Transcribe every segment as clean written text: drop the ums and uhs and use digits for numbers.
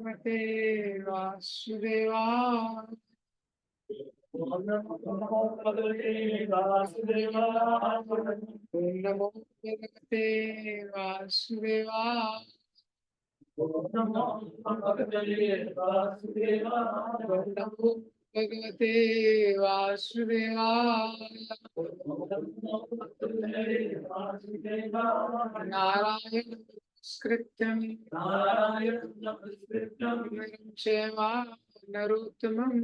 भगवते वासुदेवा। ओम नमो भगवते वासुदेवा। ओम नमो भगवते वासुदेवाय। नारायण नमस्कृत्यं चैव नरोत्तमं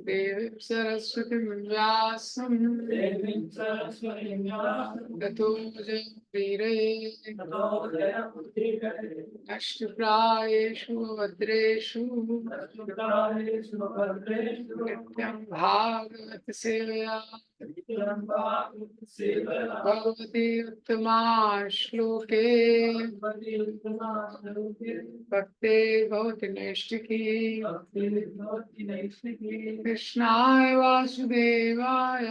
देवीं सरस्वतीं व्यासं ततो जयमुदीरये। नष्टप्रायेषु भद्रेषु नित्यं भागवत सेवया भगवती उत्तमा श्लोके भक्ते भवति नैष्टिकी। कृष्णाय वासुदेवाय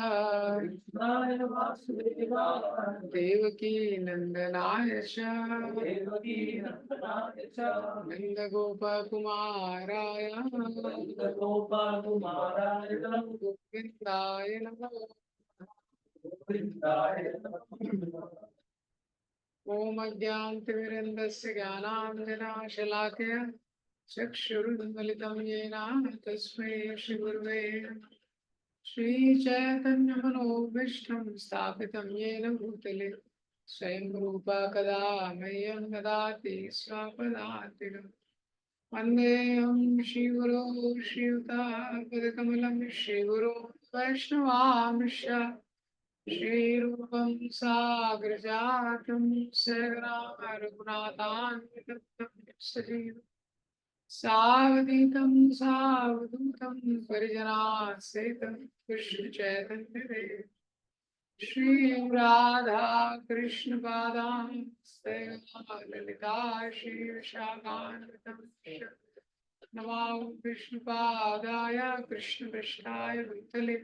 देवकी नंदनाय च नन्दगोपकुमाराय गोविन्दाय नमः। ओम अज्ञानतिमिरन्दस्य ज्ञानाञ्जनशलाकया चक्षुरुन्मिलितं येन तस्मै श्रीगुरुवे नमः। श्रीचैतन्यमनोभीष्टं स्थापितं येन भूतले स्वयं रूपा कदा मह्यं ददाति स्वपदान्तिकम्। वन्देऽहं श्रीगुरो श्रीयुतापदकमलं श्रीगुरो वैष्णवांश्च श्रीरूपं साग्रजातं सहगणा रघुनाथान्वितं सजीवं सावधूतं सावधूतं परिजनासहितं कृष्णचैतन्यदेव श्री राधा कृष्ण पादां सहगणा ललिता श्री विशाखान्वितं नमामि विष्णुपादाय कृष्णपृष्ठाय भूतले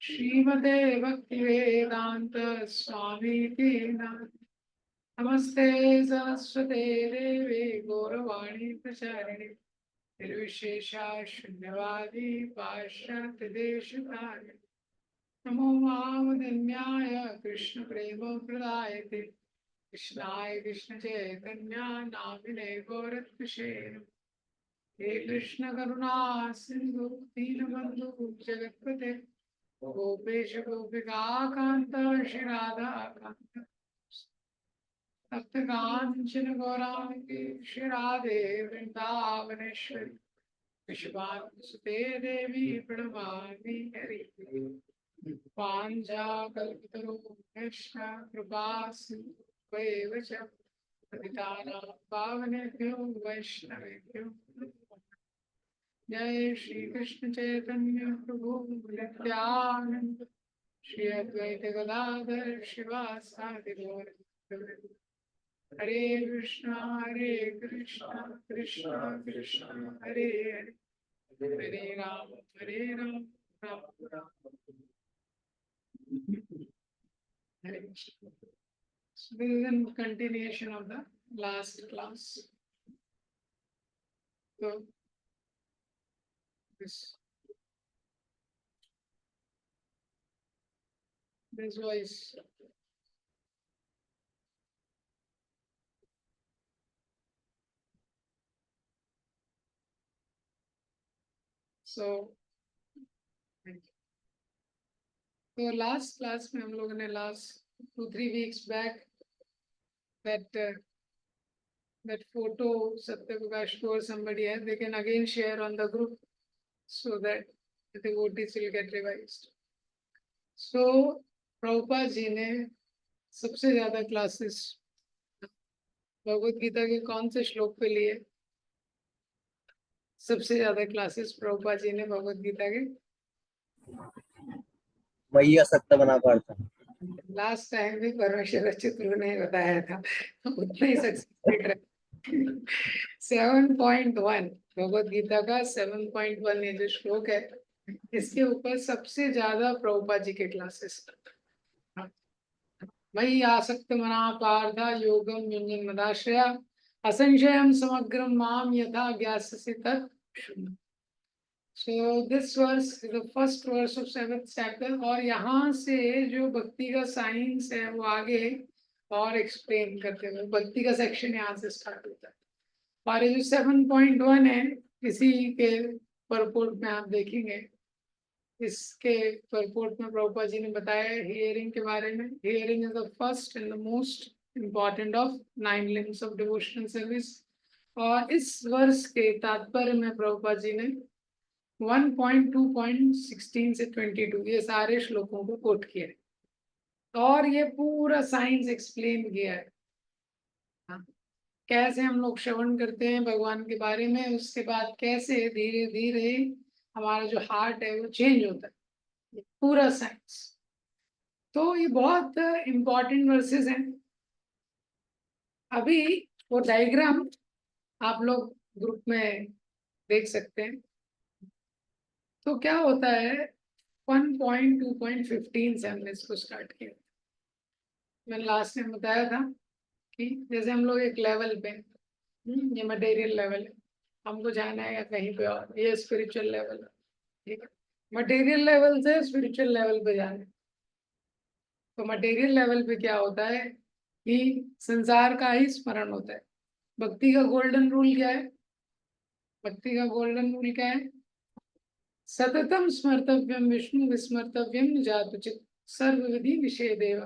श्रीमते भक्तिवेदांत स्वामीति नमस्ते सरस्वते देवे गौरवाणी प्रचारिणे निर्विशेषा शून्यवादी पाश्चात्य देशकार्य नमो वामदन्याय कृष्ण प्रेम प्रदायते कृष्णाय कृष्ण चैतन्य नामिने गौरत्विषे हे कृष्ण करुणा सिंधु दीनबंधु जगत्पते गोपेश गोपिका कांत श्री राधा कांत तप्त कांचन गौरांगी श्री राधे वृंदावनेश्वरी विश्वासुते देवी प्रणमामि हरि। वाञ्छाकल्पतरुभ्यश्च कृपा सिन्धुभ्येव च पतितानां पावनेभ्यो वैष्णवेभ्यो जय श्री कृष्ण चैतन्य प्रभु नित्यानंद श्री अद्वैत गदाधर शिवासादि गौर हरे कृष्ण कृष्ण कृष्ण हरे हरे हरे राम राम राम हरे Krishna. So this is a continuation of the last class. So this was so last class में हम लोगों ने last 2-3 weeks back that photo Satya Prakash or somebody has, they can again share on the group so that the devotees will get revised. So Prabhupada जी ने सबसे ज्यादा classes Bhagavad Gita के कौन से श्लोक पे लिए? सबसे ज्यादा क्लासेस प्रभुपाद जी ने भगवत गीता के मैया सत्य बना पाता। लास्ट टाइम भी परमेश्वर चित्र ने बताया था उतना ही सक्सेसफुल 7.1 भगवत गीता का 7.1 ये जो श्लोक है इसके ऊपर सबसे ज्यादा प्रभुपाद जी के क्लासेस। मयि आसक्त मना पार्थ योगम युञ्जन मदाश्रया असंशयम समग्रम माम यथा ज्ञास्यसि तत् शृणु। So this verse is the first verse of 7th chapter, और यहाँ से जो भक्ति का साइंस है वो आगे और एक्सप्लेन करते हुए भक्ति का सेक्शन यहाँ से स्टार्ट होता है। और ये जो 7.1 है इसी के परपोर्ट में आप देखेंगे, इसके परपोर्ट में प्रभुपाद जी ने बताया हियरिंग के बारे में। Hearing is the first and the most important of 9 limbs of devotional service. और इस वर्ष के तात्पर्य में प्रभुपाद जी ने 1.2.16 से 22 ये सारे श्लोकों को कोट किया है और ये पूरा साइंस एक्सप्लेन किया है। हाँ, कैसे हम लोग श्रवण करते हैं भगवान के बारे में, उसके बाद कैसे धीरे धीरे हमारा जो हार्ट है वो चेंज होता है, ये पूरा साइंस। तो ये बहुत इम्पोर्टेंट वर्सेस हैं। अभी वो डायग्राम आप लोग ग्रुप में देख सकते हैं। तो क्या होता है 1.2.15 से हमने इसको स्टार्ट किया। मैंने लास्ट में बताया था कि जैसे हम लोग एक लेवल पे, ये मटेरियल लेवल है, हमको जाना है कहीं पे और, ये स्पिरिचुअल लेवल है, ठीक है। मटेरियल लेवल से स्पिरिचुअल लेवल पे जाना है। तो मटेरियल लेवल पे क्या होता है कि संसार का ही स्मरण होता है। भक्ति का गोल्डन रूल क्या है? भक्ति का गोल्डन रूल क्या है? सततम स्मर्तव्यम विष्णु विस्मर्तव्यम जातुचित सर्व विधि निषेधेव।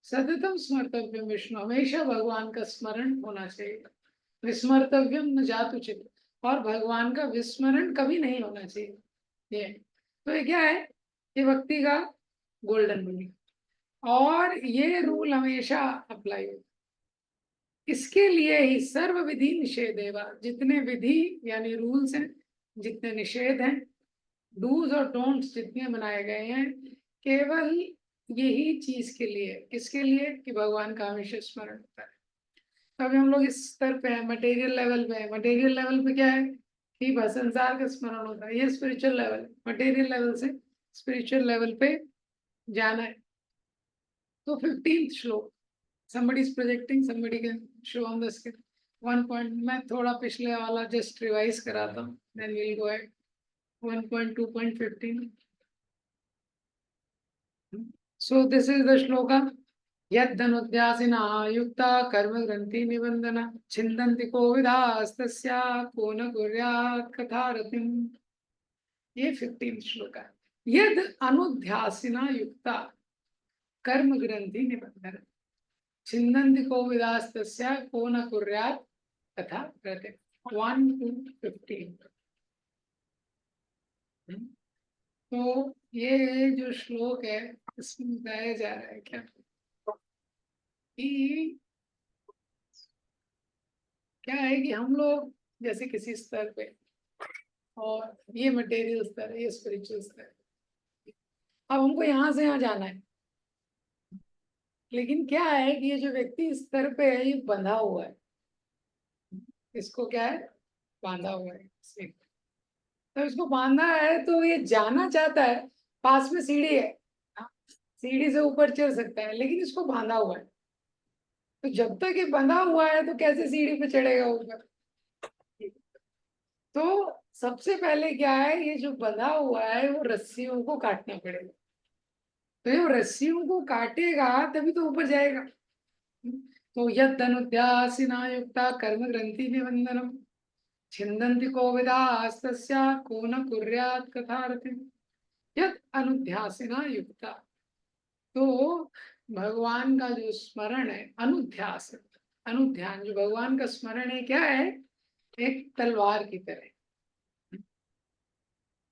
सततम स्मर्तव्यम विष्णु, हमेशा भगवान का स्मरण होना चाहिए। विस्मर्तव्यम न जातुचित, और भगवान का विस्मरण कभी नहीं होना चाहिए। ये तो ये क्या है? ये भक्ति का गोल्डन रूल, और ये रूल हमेशा अप्लाई होता है। इसके लिए ही सर्व विधि निषेधेवा, जितने विधि यानी रूल्स हैं, जितने निषेध हैं, डूज और डोंट्स जितने बनाए गए हैं, केवल यही चीज के लिए, किसके लिए? कि भगवान का हमेशा स्मरण होता है। अभी हम लोग इस स्तर पे है, मटेरियल लेवल पे है। मटेरियल लेवल पे क्या है कि बस संसार का स्मरण होता है, ये स्पिरिचुअल लेवल है। मटेरियल लेवल से स्पिरिचुअल लेवल पे जाना है। तो 15th श्लोक, somebody is projecting, somebody can show on the screen 1 point। मैं थोड़ा पिछले वाला जस्ट रिवाइज कराता हूँ, then we'll go ahead 1.2.15। So this is the shloka। यद्धनुध्यासिना युक्ता कर्म ग्रंथि निबंधन छिन्दन्ति कोविदास्तस्या को न कुर्यात् कथारतिम्। ये 15th श्लोक है। यद अनुध्यासिना युक्ता कर्म ग्रंथि निबंधन छिन्दन्ति कोविदास्तस्या को न कुर्यात् कथारतिम्। 1 to 15। तो ये जो श्लोक है इसमें बताया जा रहा है क्या कि क्या है कि हम लोग जैसे किसी स्तर पे, और ये मटेरियल स्तर है, ये स्पिरिचुअल स्तर है, अब हमको यहाँ से यहाँ जाना है। लेकिन क्या है कि ये जो व्यक्ति इस स्तर पे है ये बंधा हुआ है। इसको क्या है? बांधा हुआ है। तो इसको बांधा है तो ये जाना चाहता है, पास में सीढ़ी है, सीढ़ी से ऊपर चढ़ सकता है, लेकिन इसको बांधा हुआ है। तो जब तक ये बंधा हुआ है तो कैसे सीढ़ी पे चढ़ेगा ऊपर? तो सबसे पहले क्या है, ये जो बंधा हुआ है वो रस्सियों को काटना पड़ेगा। तो ये रस्सियों को काटेगा तभी तो ऊपर जाएगा। तो यद अनुध्यासिना युक्ता कर्म ग्रंथि निबंधनम छिन्दन्ति कोविदास्तस्या को न कुर्यात् कथारतिम्। यद अनुध्यासिना युक्ता, तो भगवान का जो स्मरण है, अनुध्यास, अनुध्यान, जो भगवान का स्मरण है क्या है? एक तलवार की तरह।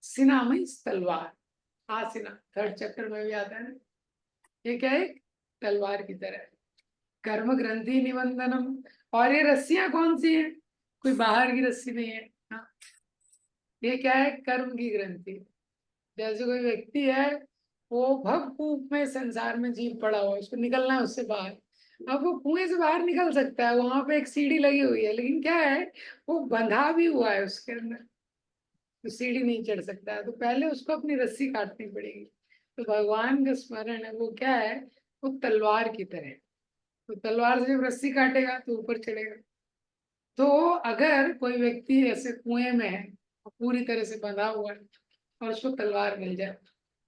सिना मीन्स तलवार, आसिना 3rd चैप्टर में भी आता है ना। ये क्या है? तलवार की तरह। कर्म ग्रंथि निबंधनम, और ये रस्सियां कौन सी हैं? कोई बाहर की रस्सी नहीं है। हाँ, ये क्या है? कर्म की ग्रंथि। जैसे कोई व्यक्ति है वो भव कूप में संसार में जीव पड़ा हुआ है, उसको निकलना है उससे बाहर। अब वो कुएं से बाहर निकल सकता है, वहां पे एक सीढ़ी लगी हुई है, लेकिन क्या है वो बंधा भी हुआ है उसके अंदर, तो सीढ़ी नहीं चढ़ सकता है। तो पहले उसको अपनी रस्सी काटनी पड़ेगी। तो भगवान का स्मरण है वो क्या है? वो तलवार की तरह है। तो तलवार से जब रस्सी काटेगा तो ऊपर चढ़ेगा। तो अगर कोई व्यक्ति ऐसे कुएं में है, पूरी तरह से बंधा हुआ है, और उसको तलवार मिल जाए,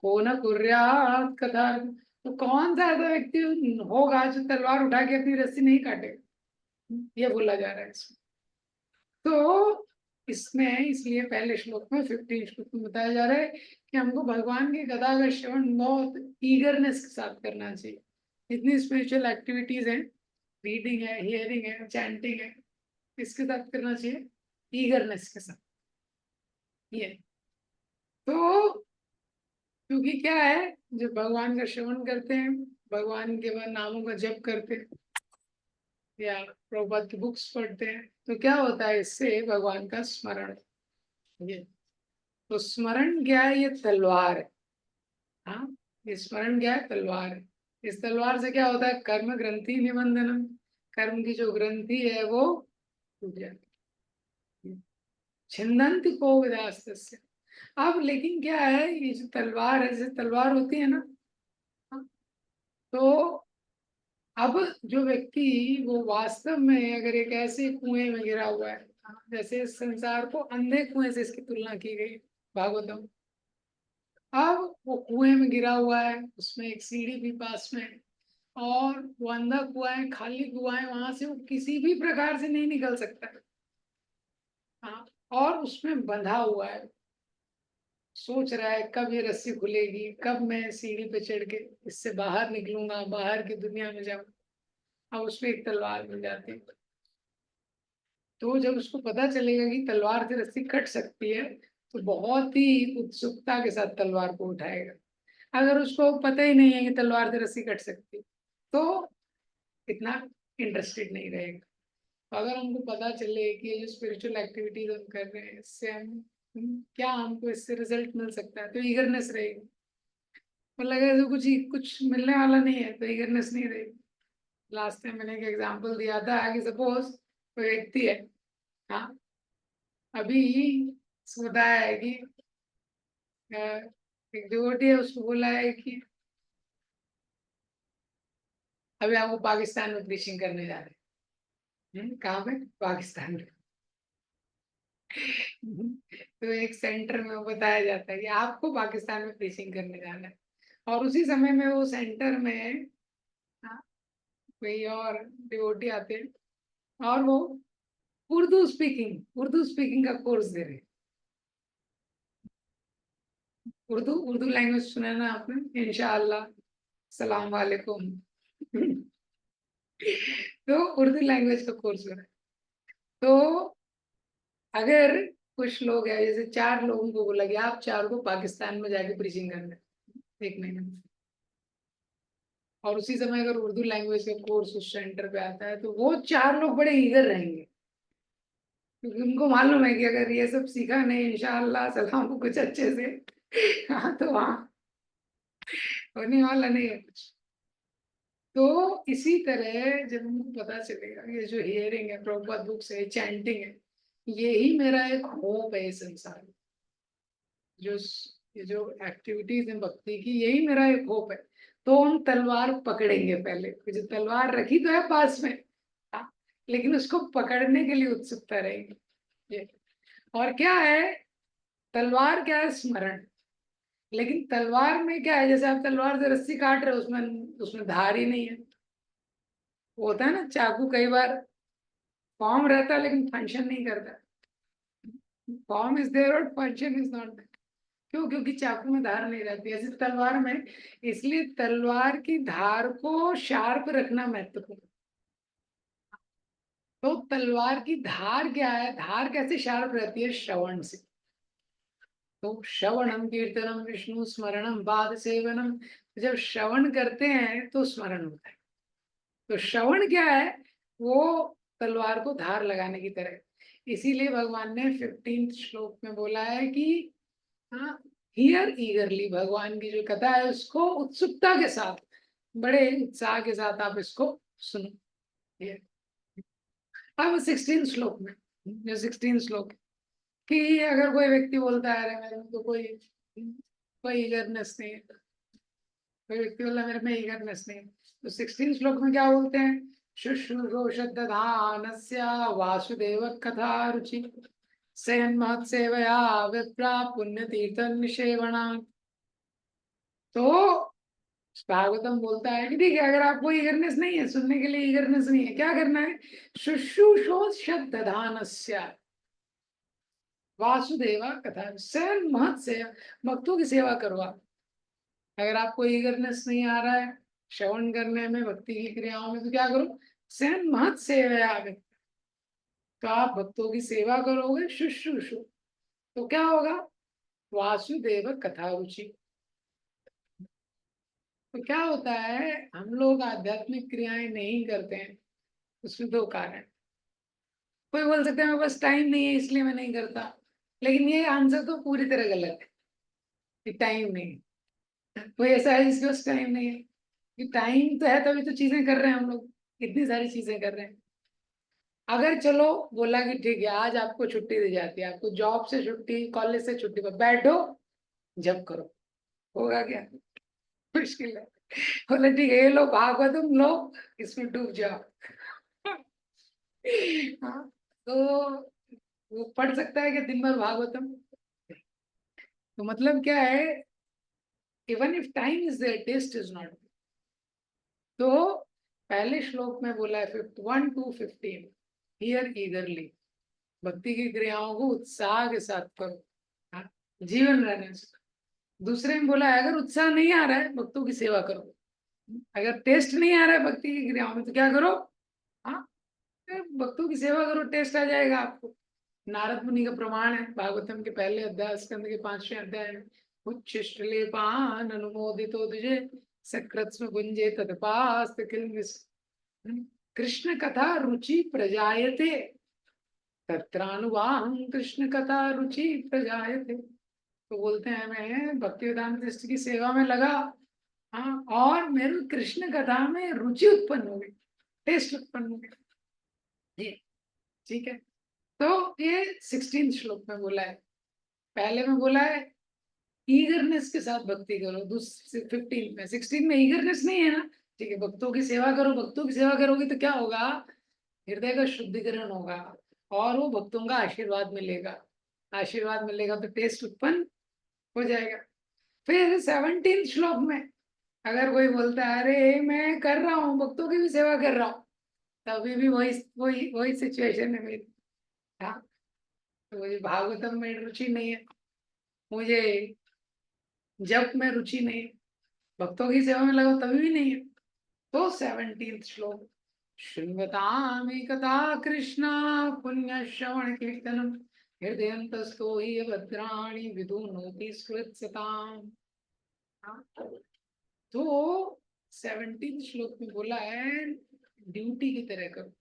को न कुर्यात कथा, तो कौन सा ऐसा व्यक्ति होगा जो तलवार उठा के अपनी रस्सी नहीं काटेगा, ये बोला जा रहा है इसमें। तो इसमें इसलिए पहले श्लोक में 15 श्लोक में बताया जा रहा है कि हमको भगवान के गदा का श्रवण बहुत ईगरनेस के साथ करना चाहिए। जितनी स्पिरिचुअल एक्टिविटीज हैं, रीडिंग है, हियरिंग है, चैंटिंग है, इसके साथ करना चाहिए, ईगरनेस के साथ। ये तो क्योंकि क्या है, जब भगवान का श्रवण करते हैं, भगवान के बाद नामों का जप करते हैं या प्रभुपाद की बुक्स पढ़ते हैं, तो क्या होता है, इससे भगवान का स्मरण। ये तो स्मरण क्या है, ये तलवार है। हाँ, ये स्मरण क्या है, तलवार है। इस तलवार से क्या होता है, कर्म ग्रंथि निबंधनम, कर्म की जो ग्रंथि है वो टूट जाती है। छिन्दन्ति को विदास्तस्य। अब लेकिन क्या है, ये जो तलवार है, जैसे तलवार होती है ना, तो अब जो व्यक्ति वो वास्तव में अगर एक ऐसे कुएं में गिरा हुआ है, जैसे इस संसार को अंधे कुएं से इसकी तुलना की गई भागवतम। अब वो कुएं में गिरा हुआ है, उसमें एक सीढ़ी भी पास में है, और वो अंधा कुआं है, खाली कुआं है, वहां से वो किसी भी प्रकार से नहीं निकल सकता है। हाँ, और उसमें बंधा हुआ है, सोच रहा है कब ये रस्सी खुलेगी, कब मैं सीढ़ी पे चढ़ के इससे बाहर निकलूंगा, बाहर की दुनिया में जाऊंगा। अब उसमें एक तलवार मिल जाती है, तो जब उसको पता चलेगा कि तलवार से रस्सी कट सकती है, तो बहुत ही उत्सुकता के साथ तलवार को उठाएगा। अगर उसको पता ही नहीं है कि तलवार से रस्सी कट सकती, तो इतना इंटरेस्टेड नहीं रहेगा। तो अगर हमको पता चले कि ये जो स्पिरिचुअल एक्टिविटीज हम कर रहे हैं, इससे क्या हमको इससे रिजल्ट मिल सकता है, तो ईगरनेस रहेगी। मतलब अगर कुछ मिलने वाला नहीं है, तो ईगरनेस नहीं रहेगी। लास्ट टाइम मैंने एक एग्जांपल दिया था कि सपोज कोई व्यक्ति है, हाँ, अभी सोचा है कि एक डिवोटी है, उसको बोला है कि अभी आपको पाकिस्तान में प्रीचिंग करने जा रहे हैं। कहाँ पे, पाकिस्तान में। तो एक सेंटर में वो बताया जाता है कि आपको पाकिस्तान में प्रीचिंग करने जाना है, और उसी समय में वो सेंटर में, हाँ, कोई और डिवोटी आते हैं, और वो उर्दू स्पीकिंग का कोर्स दे रहे हैं। उर्दू उर्दू लैंग्वेज सुना ना आपने, इंशाअल्लाह, सलाम वालेकुम। तो उर्दू लैंग्वेज का कोर्स हो रहा है। तो अगर कुछ लोग हैं, जैसे 4 लोगों को बोला कि आप 4 को पाकिस्तान में जाके प्रीचिंग करना है 1 महीने में, और उसी समय अगर उर्दू लैंग्वेज का कोर्स उस सेंटर पे आता है, तो वो 4 लोग बड़े ईगर रहेंगे, क्योंकि उनको मालूम है कि अगर ये सब सीखा नहीं इंशाअल्लाह सलाम को कुछ अच्छे से, हाँ, तो वहाँ होने वाला नहीं है कुछ। तो इसी तरह जब हमको पता चलेगा ये जो हियरिंग है, प्रभुपाद बुक्स है, चैंटिंग है, यही मेरा एक होप है इस संसार में। जो ये जो एक्टिविटीज है भक्ति की, यही मेरा एक होप है। तो हम तलवार पकड़ेंगे पहले, जो तलवार रखी तो है पास में, हाँ, लेकिन उसको पकड़ने के लिए उत्सुकता रहेगी। ये और क्या है, तलवार क्या है, स्मरण। लेकिन तलवार में क्या है, जैसे आप तलवार से रस्सी काट रहे हो, उसमें उसमें धार ही नहीं है। वो होता है ना, चाकू कई बार फॉर्म रहता है लेकिन फंक्शन नहीं करता। फॉर्म इज देयर और फंक्शन इज नॉट देयर। क्यों, क्योंकि चाकू में धार नहीं रहती ऐसे तलवार में। इसलिए तलवार की धार को शार्प रखना महत्वपूर्ण। तो तलवार की धार क्या है, धार कैसे शार्प रहती है, श्रवण से। तो श्रवणम कीर्तनम विष्णु स्मरणम पाद सेवनम, जब श्रवण करते हैं तो स्मरण होता है। तो श्रवण क्या है, वो तलवार को धार लगाने की तरह। इसीलिए भगवान ने 15 श्लोक में बोला है कि हाँ, हियर ईगरली, भगवान की जो कथा है उसको उत्सुकता के साथ, बड़े उत्साह के साथ आप इसको सुनो। ये अब 16 श्लोक में, जो 16 श्लोक है, कि अगर कोई व्यक्ति बोलता है अरे मेरे में तो कोई कोई ईगरनेस नहीं है, कोई व्यक्ति बोला मेरे में ईगरनेस नहीं है, तो 16 श्लोक में क्या बोलते हैं, शुश्रूषोषदधानस्य वासुदेव कथा रुचि सेन्महत् सेवया विप्रा पुण्यतीर्थ निषेवणात्। तो भागवतम बोलता है कि ठीक है, अगर आपको ईगरनेस नहीं है, सुनने के लिए ईगरनेस नहीं है, क्या करना है? शुश्रूषोषदधानस्य वासुदेवा कथा सेन महत् सेवा, भक्तों की सेवा करो आप। अगर आपको ईगरनेस नहीं आ रहा है श्रवण करने में, भक्ति की क्रियाओं में, तो क्या करो? सेन महत् सेवा, तो आप भक्तों की सेवा करोगे, शुश्रूषु, तो क्या होगा? वासुदेव कथा रुचि। तो क्या होता है, हम लोग आध्यात्मिक क्रियाएं नहीं करते हैं, उसमें दो कारण। कोई बोल सकता है मेरे पास टाइम नहीं है इसलिए मैं नहीं करता, लेकिन ये आंसर तो पूरी तरह गलत है कि टाइम नहीं। कोई ऐसा है जिसके पास टाइम नहीं है? कि टाइम तो है तभी तो चीजें कर रहे हैं हम लोग, इतनी सारी चीजें कर रहे हैं। अगर चलो बोला कि ठीक है आज आपको छुट्टी दी जाती है, आपको जॉब से छुट्टी, कॉलेज से छुट्टी, पर बैठो जब करो, होगा क्या? मुश्किल है। बोले ठीक है ये लो भागवतम लो, इसमें डूब जाओ। हाँ, तो वो पढ़ सकता है कि दिन भर भागवतम? तो मतलब क्या है, even if time is there test is not. तो पहले श्लोक में बोला है 1 to 15, हियर ईगरली, भक्ति की क्रियाओं को उत्साह के साथ करो, हाँ, जीवन रहने से। दूसरे में बोला है अगर उत्साह नहीं आ रहा है भक्तों की सेवा करो, अगर टेस्ट नहीं आ रहा है भक्ति की क्रियाओं में तो क्या करो? हाँ, भक्तों की सेवा करो, टेस्ट आ जाएगा आपको। नारद मुनि का प्रमाण है भागवतम के पहले अध्याय स्कंद के 5वें अध्याय में, उच्छिष्ट लेपान अनुमोदितो तुझे सकृत्स्म गुंजे तत्पास्त कृष्ण कथा रुचि प्रजायते, तत्रानुवाहं कृष्ण कथा रुचि प्रजायते। तो बोलते हैं मैं भक्ति वेदांत दृष्टि की सेवा में लगा, हाँ, और मेरे कृष्ण कथा में रुचि उत्पन्न हो गई, टेस्ट उत्पन्न हो गया। ये ठीक है। तो ये 16 श्लोक में बोला है। पहले में बोला है ईगरनेस के साथ भक्ति करो, दूसरे 15 में, 16 में ईगरनेस नहीं है ना, ठीक है, भक्तों की सेवा करो। भक्तों की सेवा करोगे तो क्या होगा? हृदय का शुद्धिकरण होगा और वो भक्तों का आशीर्वाद मिलेगा। आशीर्वाद मिलेगा तो टेस्ट उत्पन्न हो जाएगा। फिर 17 श्लोक में अगर कोई बोलता है अरे मैं कर रहा हूँ, भक्तों की भी सेवा कर रहा हूँ, तभी भी वही वही वही सिचुएशन है मेरी। हाँ, तो मुझे भागवतम में रुचि नहीं है, मुझे जप में रुचि नहीं है, भक्तों की सेवा में लगाओ तभी भी नहीं है। तो 17 श्लोक, शृण्वतामि कथा कृष्णा पुण्य श्रवण कीर्तनम हृदयन्तस्तो हि भद्राणि विदुनोति स्मृत्यताम्। हाँ, तो 17 श्लोक में बोला है ड्यूटी की तरह करो।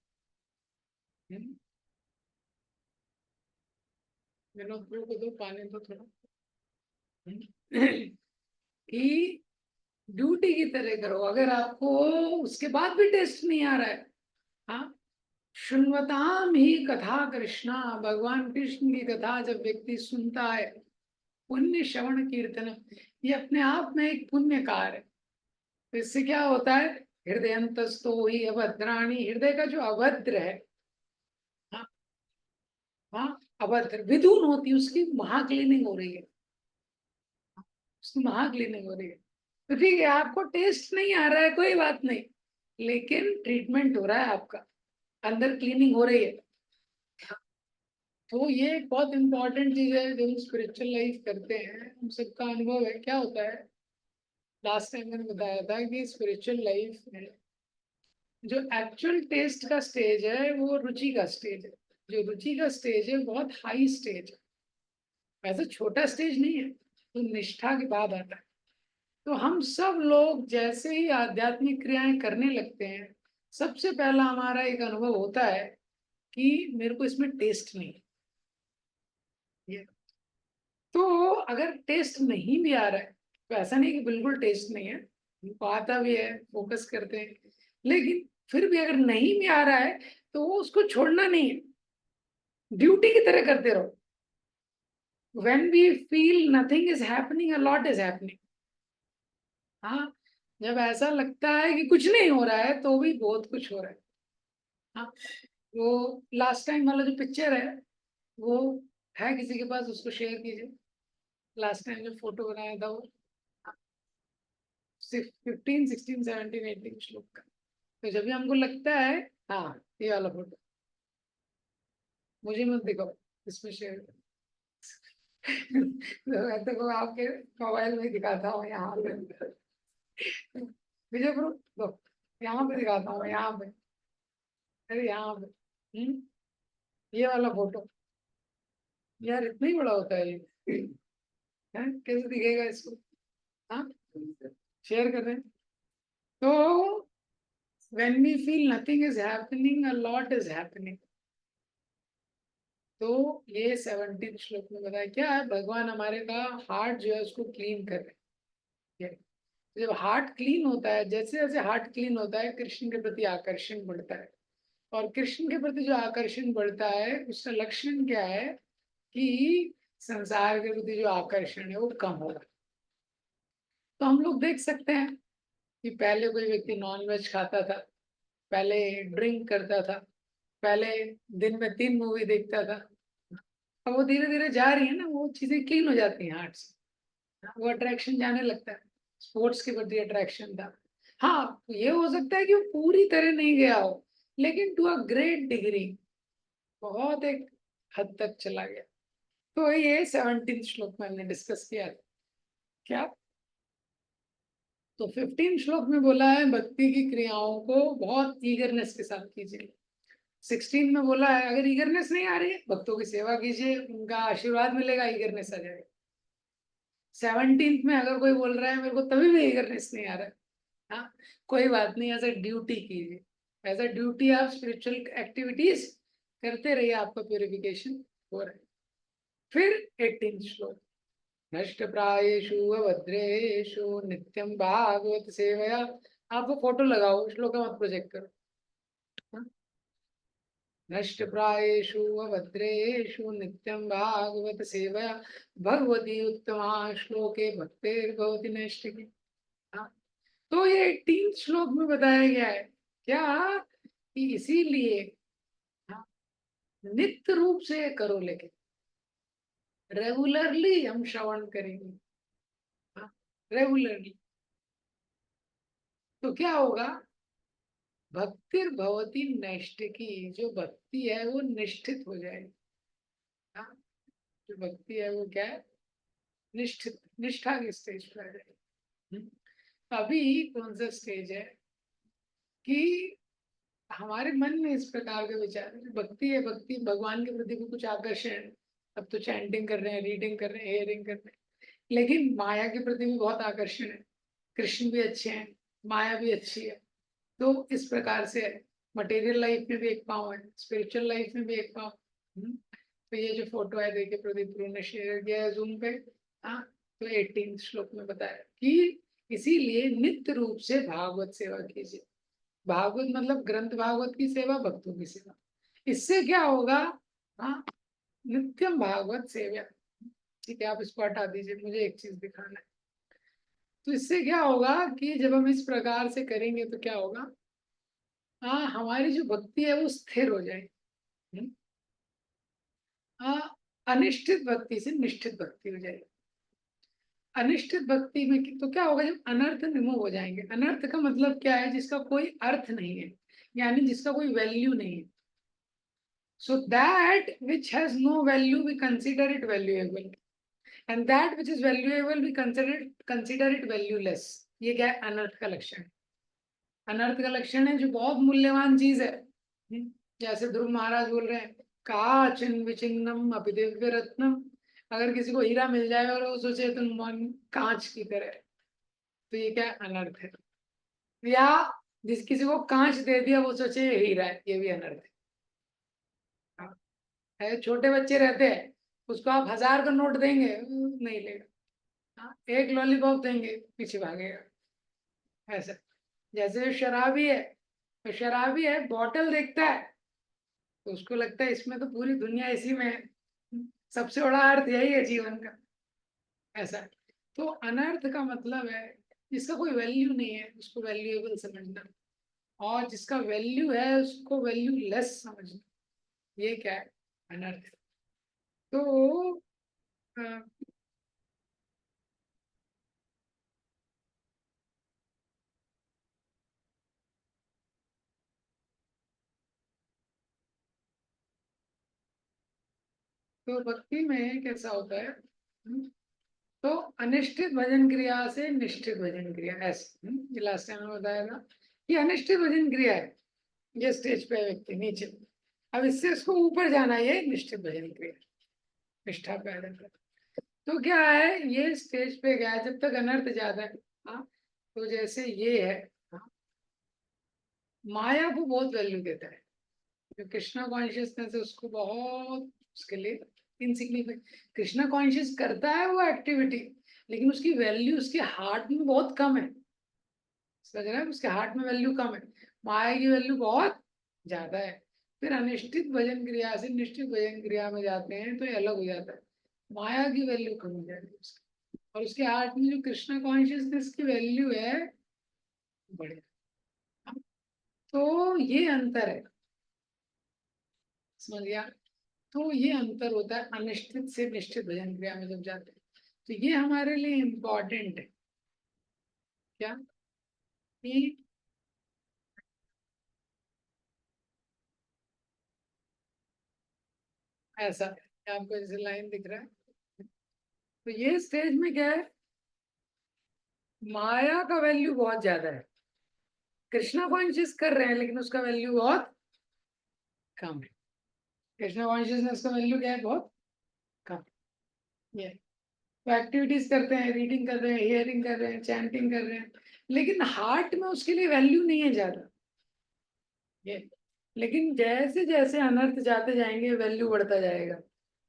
विनोद ब्रो को दो पानी तो थोड़ा, कि ड्यूटी की तरह करो। अगर आपको उसके बाद भी टेस्ट नहीं आ रहा है, हाँ, शुन्वताम ही कथा कृष्णा, भगवान कृष्ण की कथा जब व्यक्ति सुनता है, पुण्य श्रवण कीर्तन, ये अपने आप में एक पुण्य कार्य है। तो इससे क्या होता है? हृदय अंतस्तो ही अभद्राणी, हृदय का जो अभद्र है, हाँ, हाँ, अभद्र विधुन होती, उसकी महाक्लीनिंग हो रही है, उसकी महाक्लीनिंग हो रही है। तो ठीक है, आपको टेस्ट नहीं आ रहा है कोई बात नहीं, लेकिन ट्रीटमेंट हो रहा है आपका, अंदर क्लीनिंग हो रही है। तो ये एक बहुत इंपॉर्टेंट चीज है जो हम स्पिरिचुअल लाइफ करते हैं, हम सबका अनुभव है। क्या होता है, लास्ट टाइम मैंने बताया था कि स्पिरिचुअल लाइफ में जो एक्चुअल टेस्ट का स्टेज है वो रुचि का स्टेज है। जो रुचि का स्टेज है बहुत हाई स्टेज है, वैसे छोटा स्टेज नहीं है, तो निष्ठा के बाद आता है। तो हम सब लोग जैसे ही आध्यात्मिक क्रियाएं करने लगते हैं, सबसे पहला हमारा एक अनुभव होता है कि मेरे को इसमें टेस्ट नहीं है। तो अगर टेस्ट नहीं भी आ रहा है, तो ऐसा नहीं कि बिल्कुल टेस्ट नहीं है, हमको आता भी है, फोकस करते हैं, लेकिन फिर भी अगर नहीं भी आ रहा है तो वो उसको छोड़ना नहीं है, ड्यूटी की तरह करते रहो। When we feel nothing is happening, a lot is happening. हाँ, जब ऐसा लगता है कि कुछ नहीं हो रहा है तो भी बहुत कुछ हो रहा है। हाँ, वो लास्ट टाइम वाला जो पिक्चर है वो है किसी के पास, उसको शेयर कीजिए। लास्ट टाइम जो फोटो बनाया था वो सिर्फ 15, 16, 17, 18 श्लोक का। तो जब भी हमको लगता है, हाँ ये वाला फोटो मुझे मत दिखाओ, इसमें शेयर करो। तो मैं तो आपके मोबाइल में दिखाता हूँ यहाँ पे, विजय प्रो दो, यहाँ पे दिखाता हूँ, यहाँ पे, अरे यहाँ पे। ये वाला फोटो यार इतना ही बड़ा होता है ये, हैं? कैसे दिखेगा इसको? हाँ, शेयर कर रहे हैं। तो when we feel nothing is happening, a lot is happening. तो ये 17 श्लोक में बताया क्या है, भगवान हमारे का हार्ट जो है उसको क्लीन कर रहे हैं। जब हार्ट क्लीन होता है, जैसे जैसे हार्ट क्लीन होता है, कृष्ण के प्रति आकर्षण बढ़ता है। और कृष्ण के प्रति जो आकर्षण बढ़ता है उसका लक्षण क्या है कि संसार के प्रति जो आकर्षण है वो कम होगा। तो हम लोग देख सकते हैं कि पहले कोई व्यक्ति नॉन वेज खाता था, पहले ड्रिंक करता था, पहले दिन में 3 मूवी देखता था। अब वो धीरे धीरे जा रही है ना, वो चीजें क्लीन हो जाती हैं हार्ट से, वो अट्रैक्शन जाने लगता है। स्पोर्ट्स के प्रति अट्रैक्शन था। हाँ, ये हो सकता है कि वो पूरी तरह नहीं गया हो, लेकिन टू अ ग्रेट डिग्री, बहुत एक हद तक चला गया। तो ये 17 श्लोक में हमने डिस्कस किया था क्या। तो 15 श्लोक में बोला है भक्ति की क्रियाओं को बहुत ईगरनेस के साथ कीजिए। 16 में बोला है अगर ईगरनेस नहीं आ रही है, भक्तों की सेवा कीजिए, उनका आशीर्वाद मिलेगा, ईगरनेस आ जाएगा। 17 में अगर कोई बोल रहा है मेरे को तभी भी ईगरनेस नहीं आ रहा है, हाँ कोई बात नहीं, एज अ ड्यूटी कीजिए। एज अ ड्यूटी आप स्पिरिचुअल एक्टिविटीज करते रहिए, आपका प्योरिफिकेशन हो रहा है। फिर 18 श्लोक, नष्ट प्रायेषु अभद्रेषु नित्यम भागवत सेवया। आप वो फोटो लगाओ, श्लोक मत प्रोजेक्ट करो। हाँ? नष्ट प्रायेषु अभद्रेषु नित्यं भागवत सेवया भगवती उत्तमा श्लोके भक्तिर्भवति नैष्ठिकी। हाँ, तो ये 18 श्लोक में बताया गया है क्या कि इसीलिए, हाँ, नित्य रूप से करो, लेकिन रेगुलरली हम श्रवण करेंगे। हाँ, रेगुलरली तो क्या होगा, भक्तिर्भवति नैष्ठिकी, जो भक्ति है वो निष्ठित हो जाएगी। हाँ, जो भक्ति है वो क्या है, निष्ठित, निष्ठा के स्टेज पर आ जाएगी। अभी कौन सा स्टेज है कि हमारे मन में इस प्रकार के विचार, भक्ति है, भक्ति भगवान के प्रति भी कुछ आकर्षण, अब तो चैंटिंग कर रहे हैं, रीडिंग कर रहे हैं, हेयरिंग कर रहे हैं, लेकिन माया के प्रति भी बहुत आकर्षण है। कृष्ण भी अच्छे हैं, माया भी अच्छी है। तो इस प्रकार से मटेरियल लाइफ में भी एक पाँव है, स्पिरिचुअल लाइफ में भी एक पाँव। तो ये जो फोटो है देखिए, प्रदीप प्रो ने शेयर किया है जूम पे। हाँ, तो 18 श्लोक में बताया कि इसीलिए नित्य रूप से भागवत सेवा कीजिए। भागवत मतलब ग्रंथ भागवत की सेवा, भक्तों की सेवा। इससे क्या होगा, हाँ, नित्यम भागवत सेवा। ठीक है, आप इसको हटा दीजिए, मुझे एक चीज दिखाना है। तो इससे क्या होगा कि जब हम इस प्रकार से करेंगे तो क्या होगा, हाँ, हमारी जो भक्ति है वो स्थिर हो जाएगी। हाँ, अनिश्चित भक्ति से निश्चित भक्ति हो जाएगी। अनिश्चित भक्ति में तो क्या होगा, जब अनर्थ रिमूव हो जाएंगे। अनर्थ का मतलब क्या है, जिसका कोई अर्थ नहीं है, यानी जिसका कोई वैल्यू नहीं है। So that which has no value, we consider it valuable, and that which is valuable, we consider it valueless. ये क्या है, अनर्थ का लक्षण। अनर्थ का लक्षण है जो बहुत मूल्यवान चीज है। जैसे ध्रुव महाराज बोल रहे हैं, काचिन विचिन्नम अपि दिव्य रत्नम। अगर किसी को हीरा मिल जाए और वो सोचे तो मन कांच की तरह, तो ये क्या है, अनर्थ है। या जिस किसी को कांच दे दिया वो सोचे ये हीरा है, ये भी अनर्थ है। छोटे बच्चे रहते हैं, उसको आप 1000 का नोट देंगे नहीं लेगा, हाँ, एक लॉलीपॉप देंगे पीछे भागेगा। ऐसा, जैसे शराबी है, तो शराबी है, बॉटल देखता है तो उसको लगता है इसमें तो पूरी दुनिया इसी में है, सबसे बड़ा अर्थ यही है जीवन का। ऐसा, तो अनर्थ का मतलब है जिसका कोई वैल्यू नहीं है, उसको वैल्यूएबल समझना। और जिसका वैल्यू है उसको वैल्यू लेस समझना, ये क्या है? अनर्थ। तो अ, तो भक्ति में कैसा होता है? तो अनिश्चित भजन क्रिया से निश्चित भजन क्रिया, ऐसे ये लास्ट टाइम में बताया था कि अनिश्चित भजन क्रिया है, ये स्टेज पे है व्यक्ति नीचे, अब इससे इसको ऊपर जाना है, ये निश्चित भजन क्रिया, निष्ठा पैदा कर। तो क्या है, ये स्टेज पे गया जब तक अनर्थ ज्यादा है। हाँ, तो जैसे ये है, हाँ, माया को बहुत वैल्यू देता है, जो कृष्णा कॉन्शियसनेस है उसको बहुत, उसके लिए इनसिग्निफिकेंट। कृष्णा कॉन्शियस करता है वो एक्टिविटी, लेकिन उसकी वैल्यू उसके हार्ट में बहुत कम है, समझ रहे हैं? उसके हार्ट में वैल्यू कम है, माया की वैल्यू बहुत ज्यादा है। फिर अनिश्चित भजन क्रिया से निश्चित भजन क्रिया में जाते हैं तो ये अलग हो जाता है, माया की वैल्यू कम हो जाती है उसकी, और उसके हार्ट में जो कृष्णा कॉन्शियसनेस की वैल्यू है बढ़े। तो ये अंतर है, समझ गया? तो ये अंतर होता है अनिश्चित से निश्चित भजन क्रिया में जब जाते हैं, तो ये हमारे लिए इम्पोर्टेंट है। क्या? कि ऐसा है, आपको जैसे लाइन दिख रहा है, तो ये स्टेज में क्या है, माया का वैल्यू बहुत ज्यादा है, कृष्णा कॉन्शियस कर रहे हैं लेकिन उसका वैल्यू बहुत कम है। कृष्णा कॉन्शियसनेस का वैल्यू क्या है? बहुत कम। ये तो एक्टिविटीज करते हैं, रीडिंग कर रहे हैं, हियरिंग कर रहे हैं, चैंटिंग कर रहे हैं, लेकिन हार्ट में उसके लिए वैल्यू नहीं है ज्यादा। ये, लेकिन जैसे जैसे अनर्थ जाते जाएंगे वैल्यू बढ़ता जाएगा,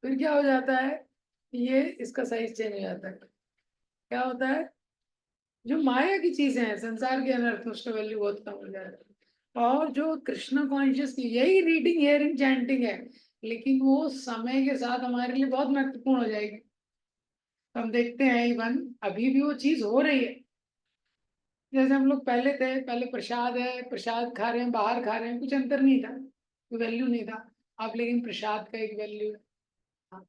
फिर क्या हो जाता है, ये इसका साइज चेंज हो जाता है। क्या होता है, जो माया की चीजें हैं, संसार के अनर्थ, उसका वैल्यू बहुत कम हो जाता है। और जो कृष्ण कॉन्शियस की यही रीडिंग हियरिंग चैंटिंग है, लेकिन वो समय के साथ हमारे लिए बहुत महत्वपूर्ण हो जाएगी। तो हम देखते हैं इवन अभी भी वो चीज हो रही है। जैसे हम लोग पहले थे, पहले प्रसाद है, प्रसाद खा रहे हैं, बाहर खा रहे हैं, कुछ अंतर नहीं था, कोई वैल्यू नहीं था। अब लेकिन प्रसाद का एक वैल्यू है। हाँ,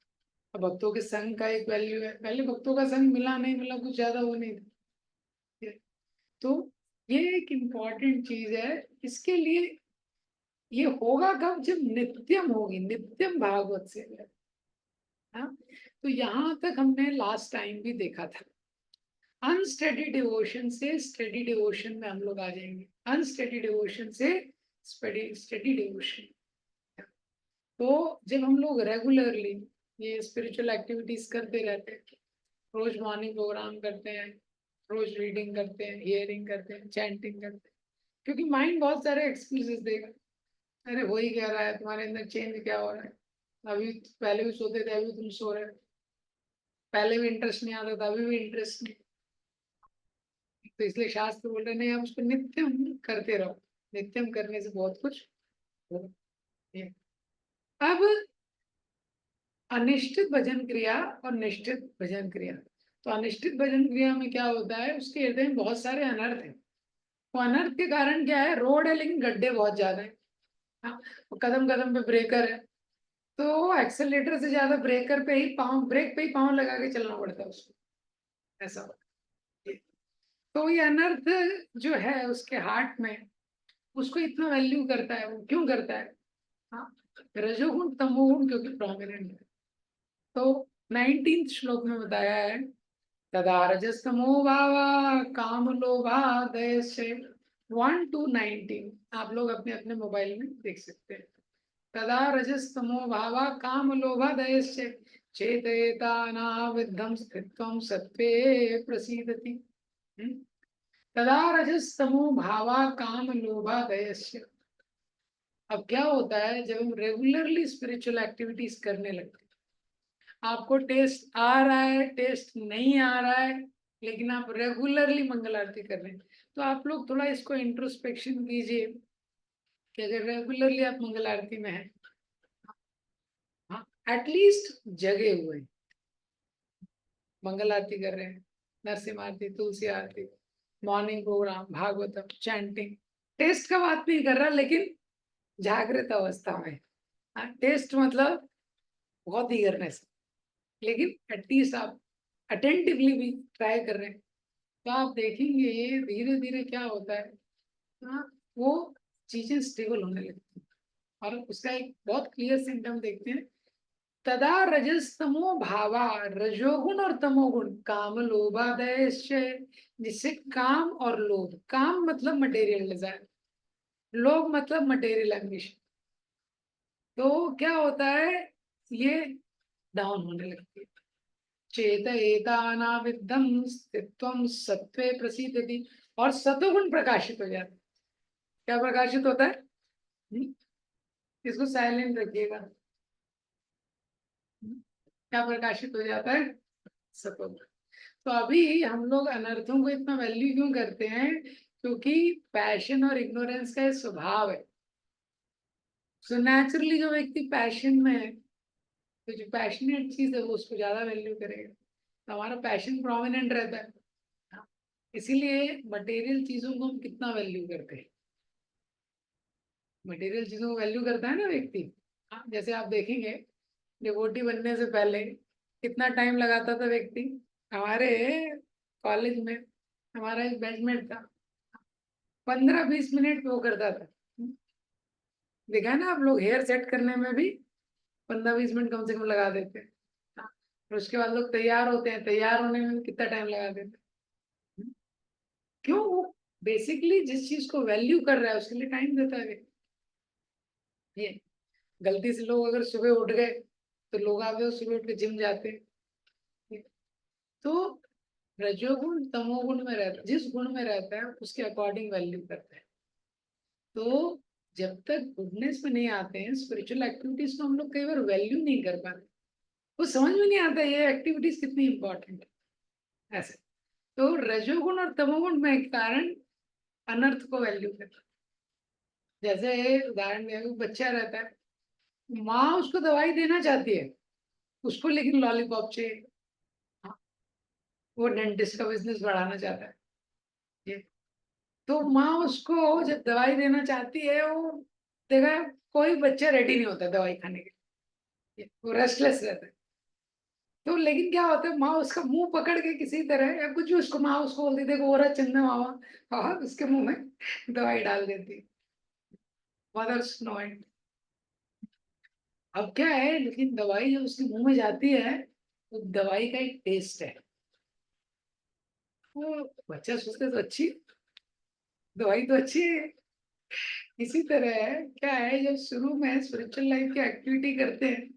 अब भक्तों के संग का एक वैल्यू है, पहले भक्तों का संग मिला नहीं मिला कुछ ज्यादा वो नहीं था। तो ये एक इम्पॉर्टेंट चीज है, इसके लिए ये होगा कब, जब नित्यम होगी, नित्यम भागवत से। हाँ, तो यहाँ तक हमने लास्ट टाइम भी देखा था, अनस्टडी डिवोशन से स्टडी डिवोशन में हम लोग आ जाएंगे, अनस्टडी डिवोशन से स्टडी डिवोशन। तो जब हम लोग रेगुलरली ये स्पिरिचुअल एक्टिविटीज करते रहते हैं, रोज मॉर्निंग प्रोग्राम करते हैं, रोज रीडिंग करते हैं, हियरिंग करते हैं, चैंटिंग करते हैं, क्योंकि माइंड बहुत सारे एक्सक्यूजेस देगा, अरे हो ही क्या रहा है, तुम्हारे अंदर चेंज क्या हो रहा है, अभी पहले भी सोते थे अभी तुम सो रहे हो, पहले भी इंटरेस्ट नहीं आता था अभी भी इंटरेस्ट नहीं। तो इसलिए शास्त्र बोल रहे नहीं, आप उसको नित्यम करते रहो, नित्यम करने से बहुत कुछ होगा। ये। अब अनिश्चित भजन क्रिया और निश्चित भजन क्रिया, तो अनिश्चित भजन क्रिया में क्या होता है, उसके हृदय में बहुत सारे अनर्थ हैं। तो अनर्थ के कारण क्या है, रोड है लेकिन गड्ढे बहुत ज्यादा है। हाँ, कदम कदम पे ब्रेकर है, तो एक्सेलेटर से ज्यादा ब्रेकर पे ही पाँव, ब्रेक पे ही पाँव लगा के चलना पड़ता है उसको, ऐसा होता है। तो ये अनर्थ जो है उसके हार्ट में, उसको इतना वैल्यू करता है, वो क्यों करता है? हाँ, रजोगुण तमोगुण क्योंकि प्रोमिनेंट है। तो 19th श्लोक में बताया है, तदा रजस्तमो भावा काम लोभा दयस्य, 1 to 19 आप लोग अपने अपने मोबाइल में देख सकते हैं। तदा रजस्तमो भावा काम लोभा दयस्य चेतयेतानाविद्धं स्थित्वं सत्त्वे प्रसीदति। तदा रजस्तमो भावा काम लोभा दयस्य। अब क्या होता है, जब हम रेगुलरली स्पिरिचुअल एक्टिविटीज करने लगते हैं, आपको टेस्ट आ रहा है, टेस्ट नहीं आ रहा है, लेकिन आप रेगुलरली मंगल आरती कर रहे हैं, तो आप लोग थोड़ा इसको इंट्रोस्पेक्शन कीजिए कि अगर रेगुलरली आप मंगल आरती में हैं, हाँ, एटलीस्ट जगे हुए हैं, मंगल आरती कर रहे हैं, नरसिम्हा आरती, तुलसी आरती, morning program, Bhagavatam, chanting, test का बात नहीं कर रहा, लेकिन जागृत अवस्था में। हाँ, टेस्ट मतलब बहुत ईगरनेस, लेकिन एटलीस्ट आप अटेंटिवली भी ट्राई कर रहे हैं, तो आप देखेंगे ये धीरे धीरे क्या होता है। हाँ, वो चीजें स्टेबल होने लगती हैं। और उसका एक बहुत क्लियर सिम्टम देखते हैं, तदा रजस्तमो भावा, रजोगुण और तमोगुण काम लोभादयश्च, जिससे काम और लोभ, काम मतलब मटेरियल डिजायर, लोभ मतलब मटेरियल एम्बिशन, तो क्या होता है, ये डाउन होने लगती है। चेत एतानाविद्धम स्थित्वं सत्वे प्रसीदति, और सतोगुण प्रकाशित हो जाता है। क्या प्रकाशित होता है? हम्म, इसको साइलेंट रखिएगा। क्या प्रकाशित हो जाता है? सतोगुण। तो अभी हम लोग अनर्थों को इतना वैल्यू क्यों करते हैं? क्योंकि पैशन और इग्नोरेंस का ये स्वभाव है। सो नेचुरली जो व्यक्ति पैशन में है, तो जो पैशनेट चीज है वो उसको ज्यादा वैल्यू करेगा, तो हमारा पैशन प्रोमिनेंट रहता है। हाँ, इसीलिए मटेरियल चीजों को हम कितना वैल्यू करते हैं, मटेरियल चीजों को वैल्यू करता है ना व्यक्ति। हाँ, जैसे आप देखेंगे डिवोटी बनने से पहले कितना टाइम लगाता था व्यक्ति। हमारे कॉलेज में हमारा एक बैचमेट था, 15-20 मिनट वो करता था। देखा है ना आप लोग, हेयर सेट करने में भी 15-20 मिनट कम से कम लगा देते हैं। हाँ, और उसके बाद लोग तैयार होते हैं, तैयार होने में भी कितना टाइम लगा देते हैं। क्यों? वो बेसिकली जिस चीज को वैल्यू कर रहा है उसके लिए टाइम देता है व्यक्ति। ये गलती से लोग अगर सुबह उठ गए, तो लोग आगे सुबह उठ के जिम जाते हैं। तो रजोगुण तमोगुण में रहता है, जिस गुण में रहता है उसके अकॉर्डिंग वैल्यू करता है। तो जब तक गुडनेस में नहीं आते हैं, स्पिरिचुअल एक्टिविटीज को हम लोग कई बार वैल्यू नहीं कर पाते, वो समझ में नहीं आता ये एक्टिविटीज कितनी इंपॉर्टेंट है। ऐसे तो रजोगुण और तमोगुण में एक कारण अनर्थ को वैल्यू करता है। जैसे उदाहरण में बच्चा रहता है, माँ उसको दवाई देना चाहती है, उसको लेकिन लॉलीपॉप चाहिए। हाँ, वो डेंटिस्ट का बिजनेस बढ़ाना चाहता है। ये तो माँ उसको जब दवाई देना चाहती है, वो देखा, कोई बच्चा रेडी नहीं होता दवाई खाने के लिए, वो रेस्टलेस रहता है। तो लेकिन क्या होता है, माँ उसका मुंह पकड़ के किसी तरह या कुछ भी, उसको माँ उसको बोलती, देखो हो रहा चंदा मामा, और उसके मुंह में दवाई डाल देती। Mothers know it. अब क्या है, लेकिन दवाई जब उसके मुंह में जाती है, तो दवाई का एक टेस्ट है। वो बच्चा सोचता है तो अच्छी, दवाई तो अच्छी है। इसी तरह क्या है, जब शुरू में स्पिरिचुअल लाइफ की एक्टिविटी करते हैं,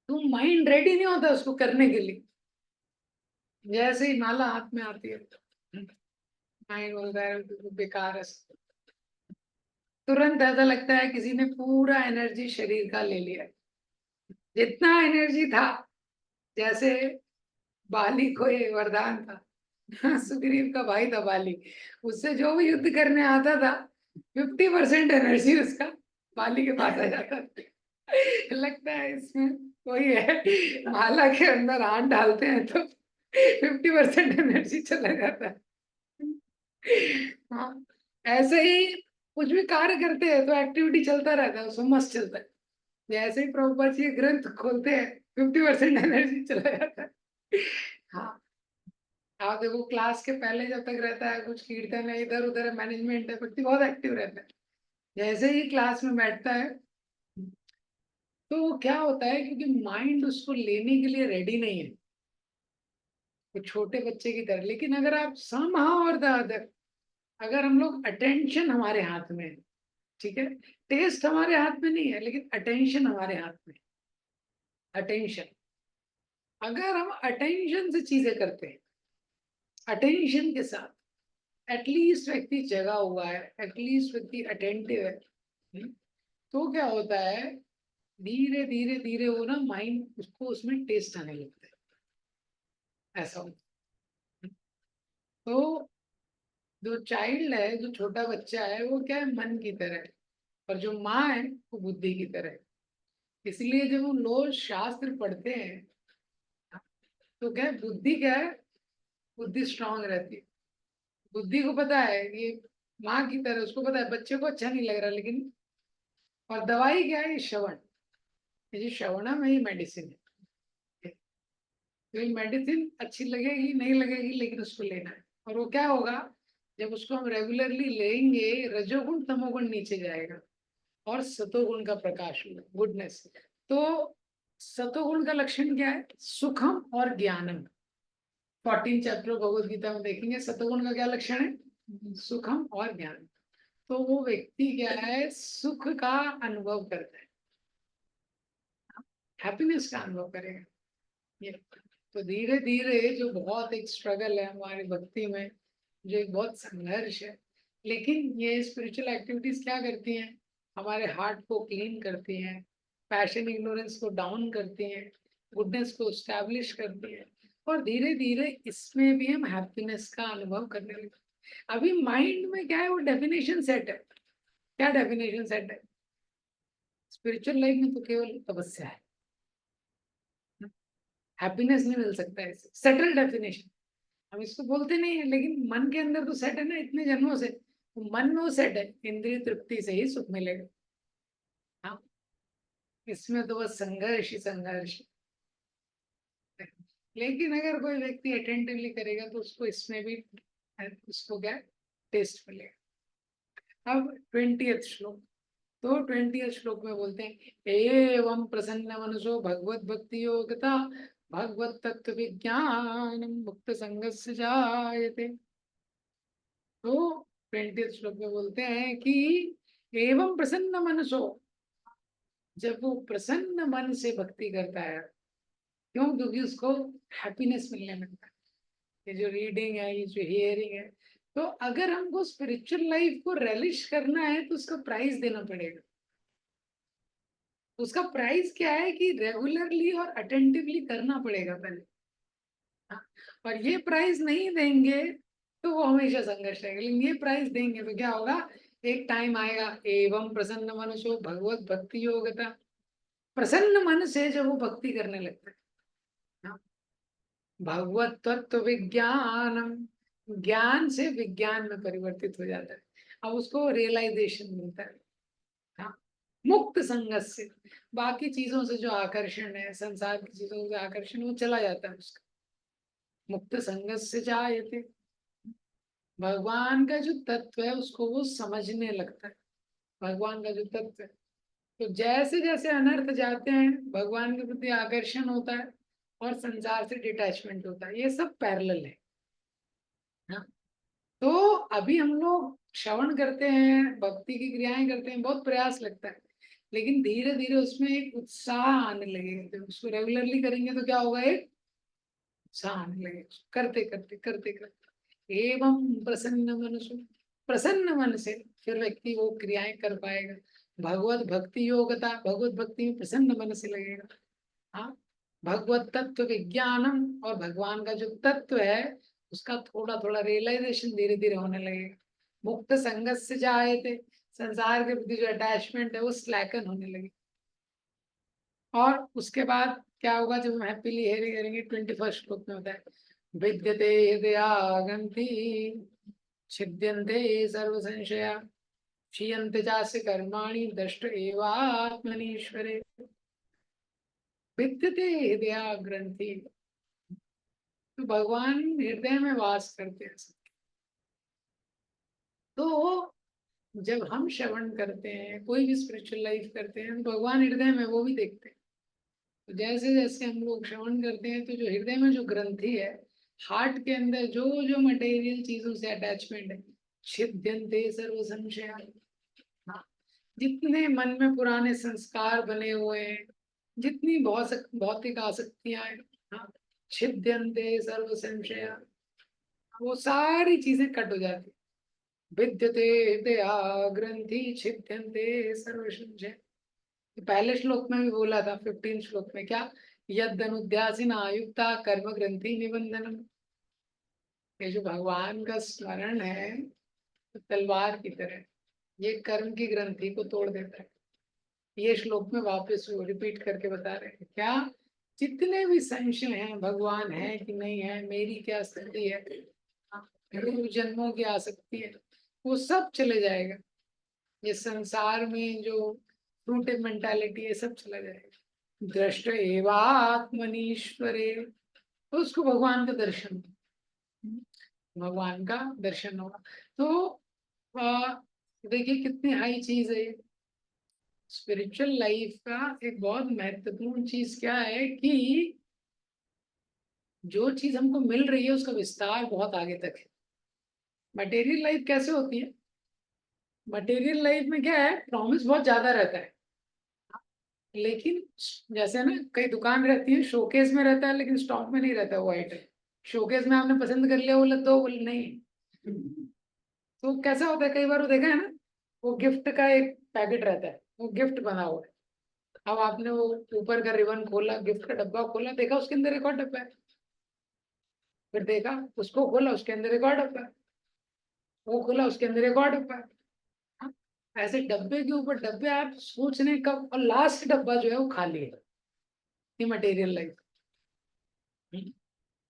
तो माइंड रेडी नहीं होता उसको करने के लिए। जैसे ही माला हाथ में आती है, माइंड बोलता है बेकार है, तुरंत ऐसा लगता है किसी ने पूरा एनर्जी शरीर का ले लिया है। जितना एनर्जी था, जैसे बाली को ये वरदान था, सुग्रीव का भाई था बाली, उससे जो भी युद्ध करने आता था, 50% एनर्जी उसका बाली के पास आ जाता था। लगता है इसमें कोई है, माला के अंदर हाथ डालते हैं तो 50% एनर्जी चला जाता है। हाँ, ऐसे ही कुछ भी कार्य करते हैं तो एक्टिविटी चलता रहता है, उसमें मस्त चलता है। जैसे ही प्रभुपाद जी ग्रंथ खोलते हैं, 50% एनर्जी चला जाता है। हाँ, आप देखो क्लास के पहले जब तक रहता है कुछ कीर्तन है, इधर उधर है, मैनेजमेंट है, व्यक्ति बहुत एक्टिव रहता है। जैसे ही क्लास में बैठता है, तो क्या होता है, क्योंकि माइंड उसको लेने के लिए रेडी नहीं है, वो छोटे बच्चे की तरह। लेकिन अगर आप समहाउ और द अदर, अगर हम लोग अटेंशन हमारे हाथ में है, ठीक है, टेस्ट हमारे हाथ में नहीं है लेकिन अटेंशन हमारे हाथ में, अटेंशन, अगर हम अटेंशन से चीजें करते हैं, अटेंशन के साथ, एटलीस्ट व्यक्ति जगा हुआ है, एटलीस्ट व्यक्ति अटेंटिव है, तो क्या होता है, धीरे धीरे धीरे वो ना माइंड उसको उसमें टेस्ट आने लगता है। ऐसा होता है। तो जो चाइल्ड है, जो छोटा बच्चा है, वो क्या है, मन की तरह है, और जो माँ है वो बुद्धि की तरह है। इसलिए जब हम लोग शास्त्र पढ़ते हैं, तो क्या है, बुद्धि क्या है, बुद्धि स्ट्रांग रहती है। बुद्धि को पता है कि माँ की तरह, उसको पता है बच्चे को अच्छा नहीं लग रहा, लेकिन और दवाई क्या है, श्रवण, ये जो श्रवणम है ये मेडिसिन है। तो ये मेडिसिन अच्छी लगेगी नहीं लगेगी, लेकिन उसको लेना है। और वो क्या होगा, जब उसको हम रेगुलरली लेंगे, रजोगुण तमोगुण नीचे जाएगा और सतोगुण का प्रकाश होगा, गुडनेस। तो सतोगुण का लक्षण क्या है, सुखम और ज्ञानम। 14 चैप्टर भगवद गीता में देखेंगे सतोगुण का क्या लक्षण है, सुखम और ज्ञान। तो वो व्यक्ति क्या है, सुख का अनुभव करता है, हैप्पीनेस का अनुभव करेगा ये। तो धीरे धीरे जो बहुत एक स्ट्रगल है हमारी भक्ति में, जो एक बहुत संघर्ष है, लेकिन ये स्पिरिचुअल एक्टिविटीज क्या करती हैं, हमारे हार्ट को क्लीन करती हैं, पैशन इग्नोरेंस को डाउन करती हैं, गुडनेस को स्टैब्लिश करती हैं, और धीरे धीरे इसमें भी हम हैप्पीनेस का अनुभव करने लगते हैं। अभी माइंड में क्या है, वो डेफिनेशन सेट है। क्या डेफिनेशन सेट है, स्पिरिचुअल लाइफ में तो केवल तपस्या है, हैप्पीनेस नहीं मिल सकता है, सेटल डेफिनेशन। हम इसको बोलते नहीं है, लेकिन मन के अंदर तो सेट है ना इतने जन्मों से, तो मन में वो सेट है, इंद्रिय तृप्ति से ही सुख मिलेगा। हाँ, इसमें तो बस संघर्ष ही संघर्ष है। लेकिन अगर कोई व्यक्ति अटेंटिवली करेगा तो उसको इसमें भी उसको क्या टेस्ट मिलेगा। अब 20th श्लोक, तो 20th श्लोक में बोलते हैं, एवं प्रसन्न मनसो भगवत भक्ति योगता भगवत तत्व विज्ञान मुक्त संगस्य जायते। तो 20th श्लोक में बोलते हैं कि एवं प्रसन्न मनसो, जब वो प्रसन्न मन से भक्ति करता है, क्यों, क्योंकि उसको हैप्पीनेस मिलने लगता है। ये जो रीडिंग है, ये जो हियरिंग है, तो अगर हमको स्पिरिचुअल लाइफ को रेलिश करना है तो उसका प्राइस देना पड़ेगा। उसका प्राइस क्या है कि रेगुलरली और अटेंटिवली करना पड़ेगा पहले। हाँ, और ये प्राइस नहीं देंगे तो वो हमेशा संघर्ष रहेगा, लेकिन ये प्राइस देंगे तो क्या होगा, एक टाइम आएगा, एवं प्रसन्न मनुष्यो भगवत भक्ति योगता। प्रसन्न मन से जब वो भक्ति करने लगता है, हाँ, भगवत तत्व विज्ञानम, ज्ञान से विज्ञान में परिवर्तित हो जाता है, अब उसको रियलाइजेशन मिलता है। हाँ, मुक्त संगत से, बाकी चीजों से जो आकर्षण है, संसार की चीजों से आकर्षण, वो चला जाता है उसका। मुक्त संगत से जायते, भगवान का जो तत्व है उसको वो समझने लगता है। भगवान का जो तत्व है, तो जैसे जैसे अनर्थ जाते हैं, भगवान के प्रति आकर्षण होता है और संसार से डिटैचमेंट होता है, ये सब पैरेलल है। हाँ, तो अभी हम लोग श्रवण करते हैं, भक्ति की क्रियाएं करते हैं, बहुत प्रयास लगता है, लेकिन धीरे धीरे उसमें एक उत्साह आने लगेगा। जब उसको रेगुलरली करेंगे तो क्या होगा, एक उत्साह आने लगेगा, करते करते करते करते। एवं प्रसन्न मन से, प्रसन्न मन से फिर व्यक्ति वो क्रियाएं कर पाएगा। भगवत भक्ति योगता, भगवत भक्ति में प्रसन्न मन से लगेगा। हाँ, भगवत तत्व विज्ञानम, और भगवान का जो तत्व है उसका थोड़ा थोड़ा रियलाइजेशन धीरे धीरे होने लगेगा। मुक्त संगत से जाए थे, संसार के प्रति जो अटैचमेंट है वो स्लैकन होने लगे। और उसके बाद क्या होगा, जब हम हैप्पीली हेयरिंग करेंगे, 21st श्लोक में होता है, विद्यते हृदयागंति छिद्यन्ते सर्व संशया क्षीयन्ते चास्य कर्माणि दष्ट एवात्मनीश्वरे। विद्यते हृदया ग्रंथि, तो भगवान हृदय में वास करते हैं। तो जब हम श्रवण करते हैं, कोई भी स्पिरिचुअल लाइफ करते हैं, तो भगवान हृदय में वो भी देखते हैं। तो जैसे जैसे हम लोग श्रवण करते हैं, तो जो हृदय में जो ग्रंथि है, हार्ट के अंदर जो जो मटेरियल चीजों से अटैचमेंट है, छिद्यन्ते सर्व संशय। हाँ, जितने मन में पुराने संस्कार बने हुए हैं, जितनी भौतिक आसक्तियां हैं, हाँ, छिद्यन्ते सर्व संशय, वो सारी चीजें कट हो जाती है। विद्यते हृदया ग्रंथि छिद्यन्ते सर्व संशय। पहले श्लोक में भी बोला था, 15 श्लोक में क्या, यदनुध्यासिना युक्ता कर्म ग्रंथि निबंधनम। ये जो भगवान का स्मरण है, तो तलवार की तरह ये कर्म की ग्रंथि को तोड़ देता है। ये श्लोक में वापस वो रिपीट करके बता रहे हैं क्या, जितने भी संशय हैं, भगवान है कि नहीं है, मेरी क्या स्थिति है, पूर्व जन्मों की आसक्ति है, वो सब चले जाएगा। ये संसार में जो फ्रूटिव मेंटालिटी है सब चला जाएगा। दृष्ट एवात्मनीश्वरे, तो उसको भगवान का दर्शन, भगवान का दर्शन होगा। तो देखिए कितनी हाई चीज है ये। स्पिरिचुअल लाइफ का एक बहुत महत्वपूर्ण चीज क्या है कि जो चीज हमको मिल रही है उसका विस्तार बहुत आगे तक है। मटेरियल लाइफ कैसे होती है? मटेरियल लाइफ में क्या है, प्रॉमिस बहुत ज्यादा रहता है, लेकिन जैसे ना कई दुकान रहती है, शोकेस में रहता है लेकिन स्टॉक में नहीं रहता वो आइटम। शोकेस में आपने पसंद कर लिया, बोले तो बोले नहीं। तो कैसा होता है, कई बार वो देखा है ना, वो गिफ्ट का एक पैकेट रहता है, वो गिफ्ट बना हुआ है। अब आपने वो ऊपर का रिबन खोला, गिफ्ट का डब्बा खोला, देखा उसके अंदर एक और डब्बा है। फिर देखा उसको खोला, उसके अंदर एक और डब्बा है। वो खोला, उसके अंदर एक और डब्बा है। हाँ, ऐसे डब्बे के ऊपर डब्बे आप सोचने कब, और लास्ट डब्बा जो है वो खाली है। ये मटेरियल लाइफ।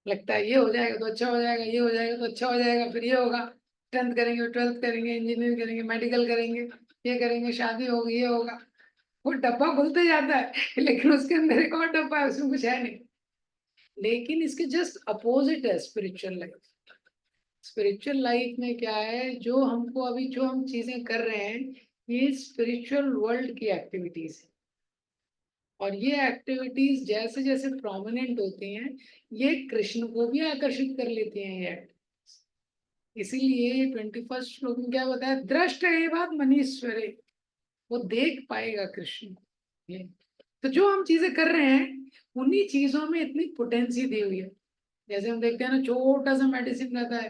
लगता है ये हो जाएगा तो अच्छा हो जाएगा, ये हो जाएगा तो अच्छा हो जाएगा, फिर ये होगा, 10th करेंगे, 12th करेंगे, इंजीनियरिंग करेंगे, मेडिकल करेंगे, ये करेंगे, शादी होगी, ये होगा। वो डब्बा खुलते जाता है लेकिन उसके अंदर एक और डब्बा है, उसमें कुछ है नहीं। लेकिन इसके जस्ट अपोजिट है स्पिरिचुअल लाइफ। स्पिरिचुअल लाइफ में क्या है, जो हमको अभी जो हम चीजें कर रहे हैं, ये स्पिरिचुअल वर्ल्ड की एक्टिविटीज है। और ये एक्टिविटीज जैसे जैसे प्रोमिनेंट होती हैं, ये कृष्ण को भी आकर्षित कर लेती हैं ये। इसीलिए 21st श्लोक में क्या बताया, दृष्ट एवात मनीश्वरे, वो देख पाएगा कृष्ण को। ये तो जो हम चीजें कर रहे हैं, उन्हीं चीजों में इतनी पोटेंसी दी हुई है। जैसे हम देखते हैं ना, छोटा सा मेडिसिन रहता है,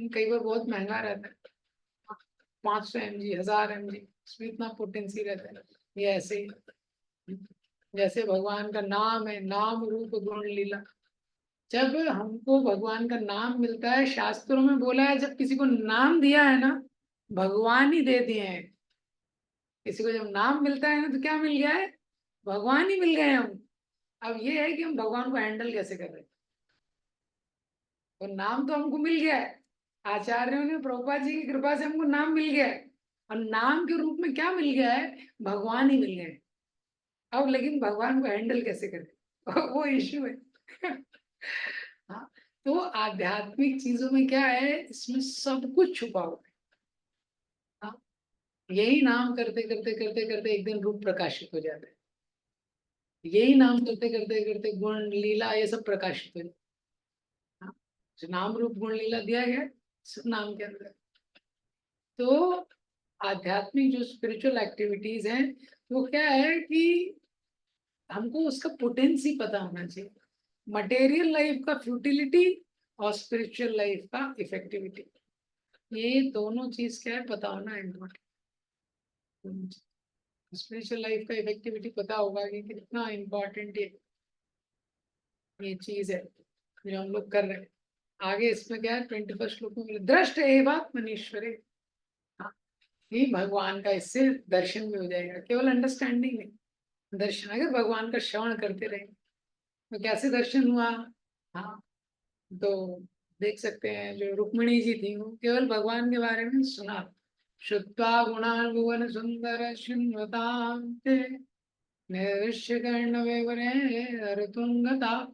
कई बार बहुत महंगा रहता है, 500 mg, 1000 mg, उसमें इतना पोटेंसी रहता है। ये ऐसे ही जैसे भगवान का नाम है, नाम रूप गुण लीला। जब हमको भगवान का नाम मिलता है, शास्त्रों में बोला है, जब किसी को नाम दिया है ना, भगवान ही दे दिए हैं। किसी को जब नाम मिलता है ना, तो क्या मिल गया है, भगवान ही मिल गए हम। अब ये है कि हम भगवान को हैंडल कैसे कर रहे हैं। तो नाम तो हमको मिल गया है, आचार्यों ने, प्रभुपाद जी की कृपा से हमको नाम मिल गया है। और नाम के रूप में क्या मिल गया है, भगवान ही मिल गए। अब लेकिन भगवान को हैंडल कैसे करें वो इश्यू है हाँ, तो आध्यात्मिक चीजों में क्या है, इसमें सब कुछ छुपा हुआ है। हाँ, यही नाम करते करते करते करते एक दिन रूप प्रकाशित हो जाता है। यही नाम करते करते करते गुण लीला ये सब प्रकाशित हो जाता है। हाँ, जो नाम रूप गुण लीला दिया गया है, सब नाम के अंदर। तो आध्यात्मिक जो स्पिरिचुअल एक्टिविटीज हैं, वो क्या है कि हमको उसका पोटेंसी पता होना चाहिए। मटेरियल लाइफ का फ्यूटिलिटी और स्पिरिचुअल लाइफ का इफेक्टिविटी, ये दोनों चीज क्या है, पता होना इम्पोर्टेंट। स्पिरिचुअल लाइफ का इफेक्टिविटी पता होगा कि कितना इम्पोर्टेंट ये चीज है जो हम लोग कर रहे हैं। आगे इसमें क्या है, 21st श्लोक में दृष्ट एवात मनीश्वरे। हाँ, ये भगवान का इससे दर्शन भी हो जाएगा, केवल अंडरस्टैंडिंग नहीं, दर्शन। अगर भगवान का श्रवण करते रहे तो कैसे दर्शन हुआ। हाँ, तो देख सकते हैं, जो रुक्मिणी जी थी, वो केवल भगवान के बारे में सुना, श्रुत्वा गुणान् भुवन सुंदर शृण्वतां ते नैवेश्य कर्ण विवरे ऋतुंगताप।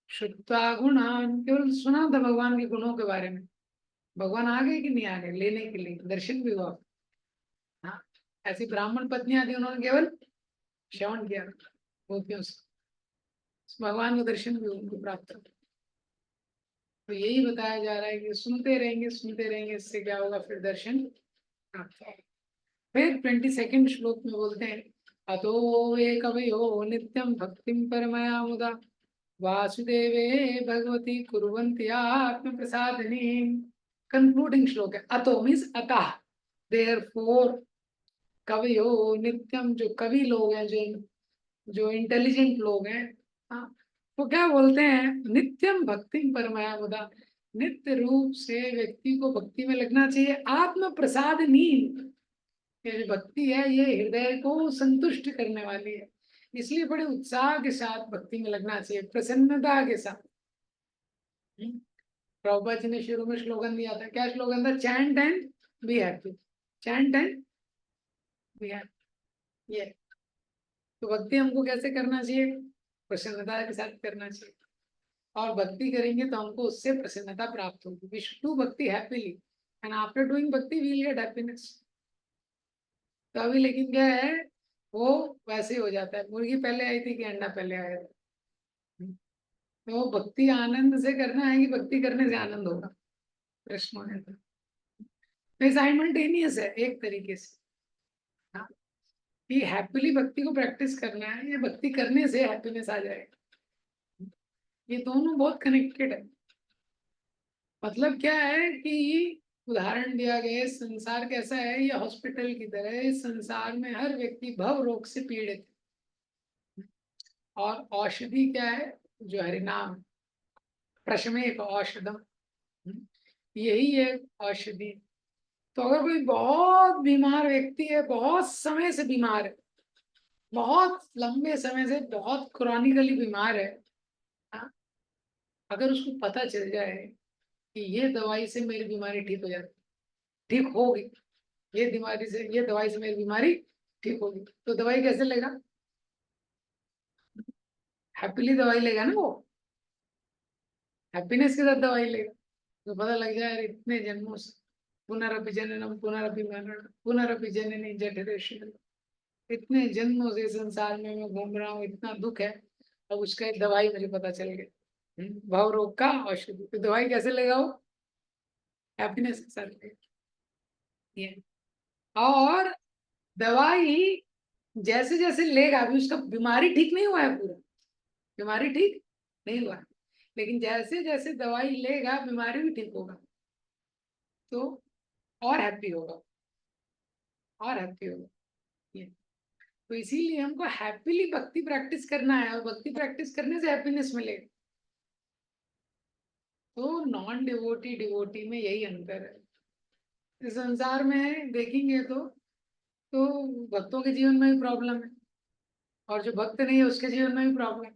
श्रुत्वा गुणान्, केवल सुना था भगवान के गुणों के बारे में। भगवान आ गए कि नहीं आ गए लेने के लिए, दर्शन भी हुआ। हाँ, ऐसी ब्राह्मण पत्नियां थी, उन्होंने केवल श्रवण किया गोपियों से, भगवान का दर्शन भी उनको प्राप्त हुआ। तो यही बताया जा रहा है कि सुनते रहेंगे सुनते रहेंगे, इससे क्या होगा, फिर दर्शन प्राप्त होगा। फिर 22nd श्लोक में बोलते हैं, अतो वे कवयो नित्यम भक्तिम परमया मुदा वासुदेवे भगवती कुर्वन्ति आत्म प्रसादिनी। कंक्लूडिंग श्लोक है, अतो मीन्स अतः, देयरफॉर कवयो नित्यम, जो कवि लोग हैं, जो जो इंटेलिजेंट लोग हैं, हाँ, वो क्या बोलते हैं, नित्यम भक्ति परमया मुदा, नित्य रूप से व्यक्ति को भक्ति में लगना चाहिए। आत्म प्रसादनी, ये जो भक्ति है ये हृदय को संतुष्ट करने वाली है, इसलिए बड़े उत्साह के साथ भक्ति में लगना चाहिए, प्रसन्नता के साथ। प्रभुपाद जी ने शुरू में स्लोगन दिया था, क्या स्लोगन था, chant and be happy, chant and be happy. ये तो भक्ति हमको कैसे करना चाहिए? प्रसन्नता के साथ करना चाहिए, और भक्ति करेंगे तो हमको उससे प्रसन्नता प्राप्त होगी। वी शुड डू भक्ति हैप्पीली, एंड आफ्टर डूइंग भक्ति वी विल गेट हैप्पीनेस। तो अभी लेकिन क्या है, वो वैसे ही हो जाता है, मुर्गी पहले आई थी कि अंडा पहले आया था। तो भक्ति आनंद से करना है कि भक्ति करने से आनंद होगा, प्रश्न है। तो साइमल्टेनियस है एक तरीके से, हाँ, कि हैप्पीली भक्ति को प्रैक्टिस करना है या भक्ति करने से हैप्पीनेस आ जाएगा। ये दोनों बहुत कनेक्टेड है। मतलब क्या है कि उदाहरण दिया गया, संसार कैसा है, ये हॉस्पिटल की तरह है। संसार में हर व्यक्ति भव रोग से पीड़ित है, और औषधि क्या है? जो हरिनाम, प्रशमेक औषधम, यही है औषधि। तो अगर कोई बहुत बीमार व्यक्ति है, बहुत समय से बीमार है, बहुत लंबे समय से बहुत क्रॉनिकली बीमार है, हाँ, अगर उसको पता चल जाए कि ये दवाई से मेरी बीमारी ठीक हो जाती, ठीक होगी, ये दवाई से मेरी बीमारी ठीक होगी, तो दवाई कैसे लेगा? हैप्पीली दवाई लेगा ना वो, हैप्पीनेस के साथ दवाई लेगा। तो पता लग जाए यार इतने जन्मों से पुनरपि जननम पुनरपि मरणम पुनरपि जननी जठरे शिशु, इतने जन्मों से संसार में मैं घूम रहा हूँ, इतना दुख है, अब उसका एक दवाई मुझे पता चल गया, भाव रोग का औषधि। तो दवाई कैसे लेगा वो? हैप्पीनेस के साथ लेगा। ये और दवाई जैसे जैसे लेगा, अभी उसका बीमारी ठीक नहीं हुआ है पूरा, बीमारी ठीक नहीं हुआ है, लेकिन जैसे जैसे दवाई लेगा बीमारी भी ठीक होगा, तो और हैप्पी होगा, और हैप्पी होगा। ये तो इसीलिए हमको हैप्पीली भक्ति प्रैक्टिस करना है, और भक्ति प्रैक्टिस करने से हैप्पीनेस मिलेगा। तो नॉन डिवोटी डिवोटी में यही अंतर है। इस संसार में देखेंगे तो भक्तों के जीवन में भी प्रॉब्लम है, और जो भक्त नहीं है उसके जीवन में भी प्रॉब्लम है।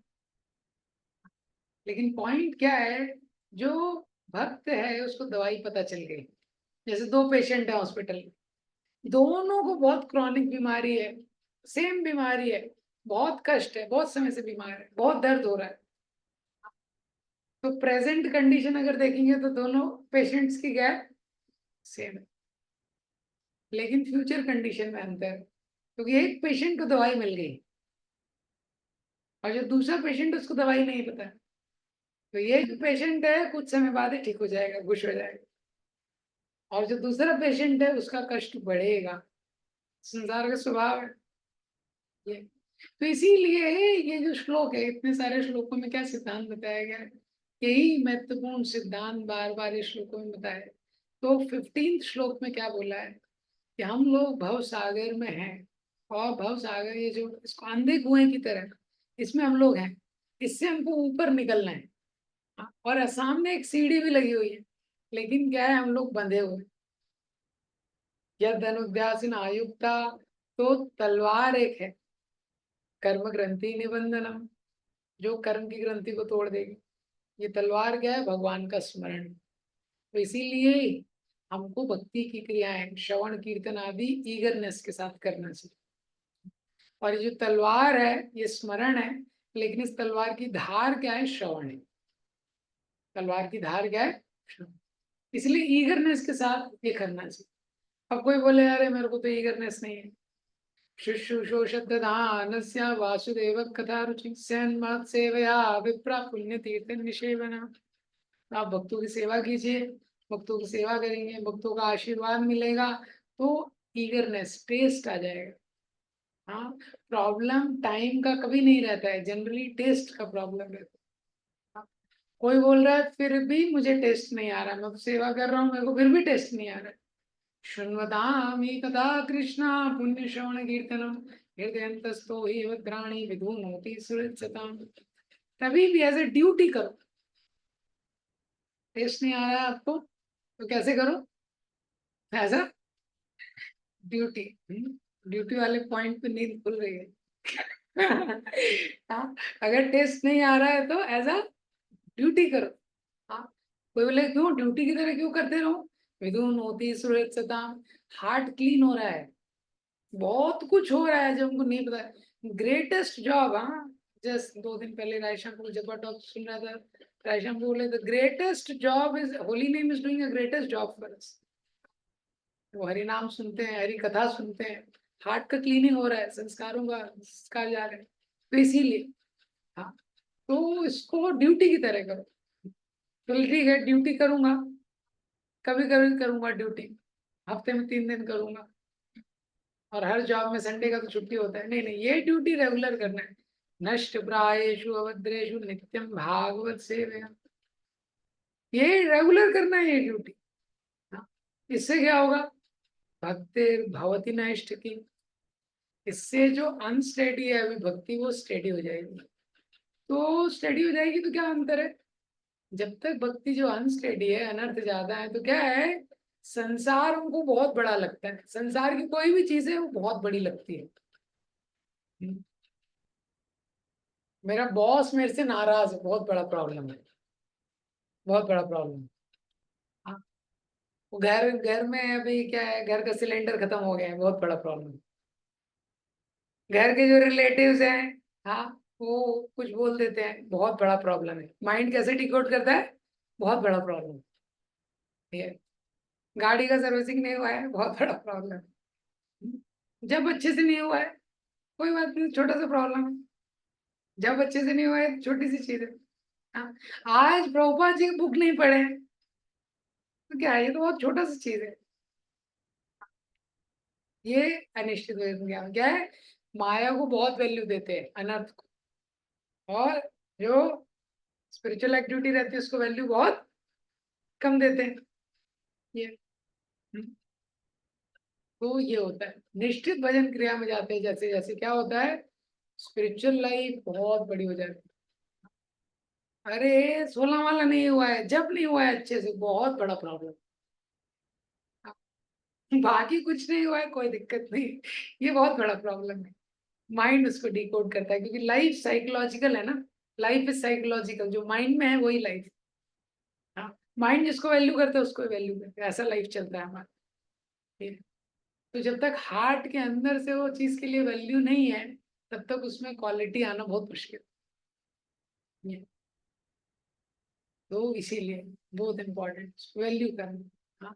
लेकिन पॉइंट क्या है, जो भक्त है उसको दवाई पता चल गई। जैसे दो पेशेंट है हॉस्पिटल में, दोनों को बहुत क्रॉनिक बीमारी है, सेम बीमारी है, बहुत कष्ट है, बहुत समय से बीमार है, बहुत दर्द हो रहा है। तो प्रेजेंट कंडीशन अगर देखेंगे तो दोनों पेशेंट्स की क्या है? सेम है। लेकिन फ्यूचर कंडीशन में अंतर है, क्योंकि एक पेशेंट को दवाई मिल गई और जो दूसरा पेशेंट उसको दवाई नहीं पता। तो ये जो पेशेंट है कुछ समय बाद ही ठीक हो जाएगा, खुश हो जाएगा, और जो दूसरा पेशेंट है उसका कष्ट बढ़ेगा। संसार का स्वभाव है ये। तो इसीलिए ये जो श्लोक है, इतने सारे श्लोकों में क्या सिद्धांत बताया गया है, यही महत्वपूर्ण सिद्धांत बार बार इस श्लोकों में बताया है। तो 15 श्लोक में क्या बोला है कि हम लोग भव सागर में हैं, और भव सागर ये जो इसको अंधे कुएं की तरह, इसमें हम लोग हैं, इससे हमको ऊपर निकलना है। और सामने एक सीढ़ी भी लगी हुई है, लेकिन क्या है, हम लोग बंधे हुए। यद अनुध्यासन आयुक्ता, तो तलवार एक है, कर्म ग्रंथि निबंधनम, जो कर्म की ग्रंथि को तोड़ देगी। ये तलवार क्या है? भगवान का स्मरण। तो इसीलिए हमको भक्ति की क्रियाएं श्रवण कीर्तन आदि ईगरनेस के साथ करना चाहिए। और ये जो तलवार है ये स्मरण है, लेकिन इस तलवार की धार क्या है? श्रवण है। तलवार की धार क्या है? श्रवण। इसलिए ईगरनेस के साथ ये करना चाहिए। अब कोई बोले अरे मेरे को तो ईगरनेस नहीं है, शुश्रूषोषदानस्य वासुदेव कथा रुचि सन्मत सेवया विप्रा पुण्य तीर्थ निषेवना। आप भक्तों की सेवा कीजिए, भक्तों की सेवा करेंगे, भक्तों का आशीर्वाद मिलेगा, तो ईगरनेस, टेस्ट आ जाएगा। हाँ, प्रॉब्लम टाइम का कभी नहीं रहता है, जनरली टेस्ट का प्रॉब्लम रहता है। हाँ, कोई बोल रहा है फिर भी मुझे टेस्ट नहीं आ रहा, मैं तो सेवा कर रहा हूँ मेरे को फिर भी टेस्ट नहीं आ रहा है। शृण्वतामि कदा कृष्णा पुण्य श्रवण कीर्तनम हृदयंतस्थो हि भद्राणि विधुनोति सुहृत्सताम्। तभी भी एज ए ड्यूटी करो। टेस्ट नहीं आ रहा है आपको तो कैसे करो? As a duty. ड्यूटी वाले पॉइंट पे नींद खुल रही है। हाँ, अगर टेस्ट नहीं आ रहा है तो एज अ ड्यूटी करो। हाँ, कोई बोले क्यों ड्यूटी की तरह क्यों करते रहो? विदुन होती सुरक्षता, हार्ट क्लीन हो रहा है, बहुत कुछ हो रहा है जो हमको नहीं पता। ग्रेटेस्ट जॉब, हाँ, जस्ट 2 दिन पहले रायशम को जब टॉक सुन रहा था, रायशम बोले the greatest job is holy name is doing a greatest job for us. वो हरि नाम सुनते हैं, हरि कथा सुनते हैं, हार्ट का क्लीनिंग हो रहा है, संस्कारों का संस्कार जा रहे हैं, तो इसीलिए हाँ, तो इसको ड्यूटी की तरह करो। चल ठीक है, ड्यूटी करूंगा, कभी कभी करूंगा ड्यूटी, हफ्ते में 3 दिन करूंगा, और हर जॉब में संडे का तो छुट्टी होता है, नहीं नहीं, ये ड्यूटी रेगुलर करना है। नष्ट प्रायेषु अभद्रेषु नित्यम भागवत सेवया, ये रेगुलर करना है ये ड्यूटी। हाँ, इससे क्या होगा, भक्ति भवती नष्ट की, इससे जो अनस्टेडी है अभी भक्ति वो स्टेडी हो जाएगी। तो स्टेडी हो जाएगी तो क्या अंतर है, जब तक भक्ति जो अनस्टेडी है, अनर्थ ज्यादा है, तो क्या है, संसार हमको बहुत बड़ा लगता है, संसार की कोई भी चीज है वो बहुत बड़ी लगती है। मेरा बॉस मेरे से नाराज है, बहुत बड़ा प्रॉब्लम है, बहुत बड़ा प्रॉब्लम है। हाँ, वो घर घर में अभी क्या है, घर का सिलेंडर खत्म हो गया है, बहुत बड़ा प्रॉब्लम है। घर के जो रिलेटिव्स हैं, हाँ, वो कुछ बोल देते हैं, बहुत बड़ा प्रॉब्लम है। माइंड कैसे डिकोड करता है, बहुत बड़ा प्रॉब्लम है। गाड़ी का सर्विसिंग नहीं हुआ है, बहुत बड़ा प्रॉब्लम है। जब अच्छे से नहीं हुआ है, कोई बात नहीं, छोटा सा प्रॉब्लम है। जब अच्छे से नहीं हुआ है, छोटी सी चीज है। हाँ, आज प्रभुपाद जी बुक नहीं पढ़े हैं, तो क्या है, ये तो बहुत छोटा सा चीज है। ये अनिश्चित ज्ञान क्या है, माया को बहुत वैल्यू देते हैं, अनर्थ को, और जो स्पिरिचुअल एक्टिविटी रहती है उसको वैल्यू बहुत कम देते हैं। ये हम्म, तो ये होता है, निश्चित भजन क्रिया में जाते हैं जैसे जैसे क्या होता है, स्पिरिचुअल लाइफ बहुत बड़ी हो जाती है। अरे 16 वाला नहीं हुआ है, जब नहीं हुआ है अच्छे से, बहुत बड़ा प्रॉब्लम। बाकी कुछ नहीं हुआ है, कोई दिक्कत नहीं, ये बहुत बड़ा प्रॉब्लम है। माइंड उसको डिकोड करता है, क्योंकि लाइफ साइकोलॉजिकल है ना, लाइफ इज साइकोलॉजिकल, जो माइंड में है वही लाइफ। हाँ, माइंड जिसको वैल्यू करता है उसको वैल्यू करता है, ऐसा लाइफ चलता है हमारा। ठीक है? तो जब तक हार्ट के अंदर से वो चीज के लिए वैल्यू नहीं है, तब तक उसमें क्वालिटी आना बहुत मुश्किल है। तो इसीलिए बहुत इम्पोर्टेंट वैल्यू करना। हाँ,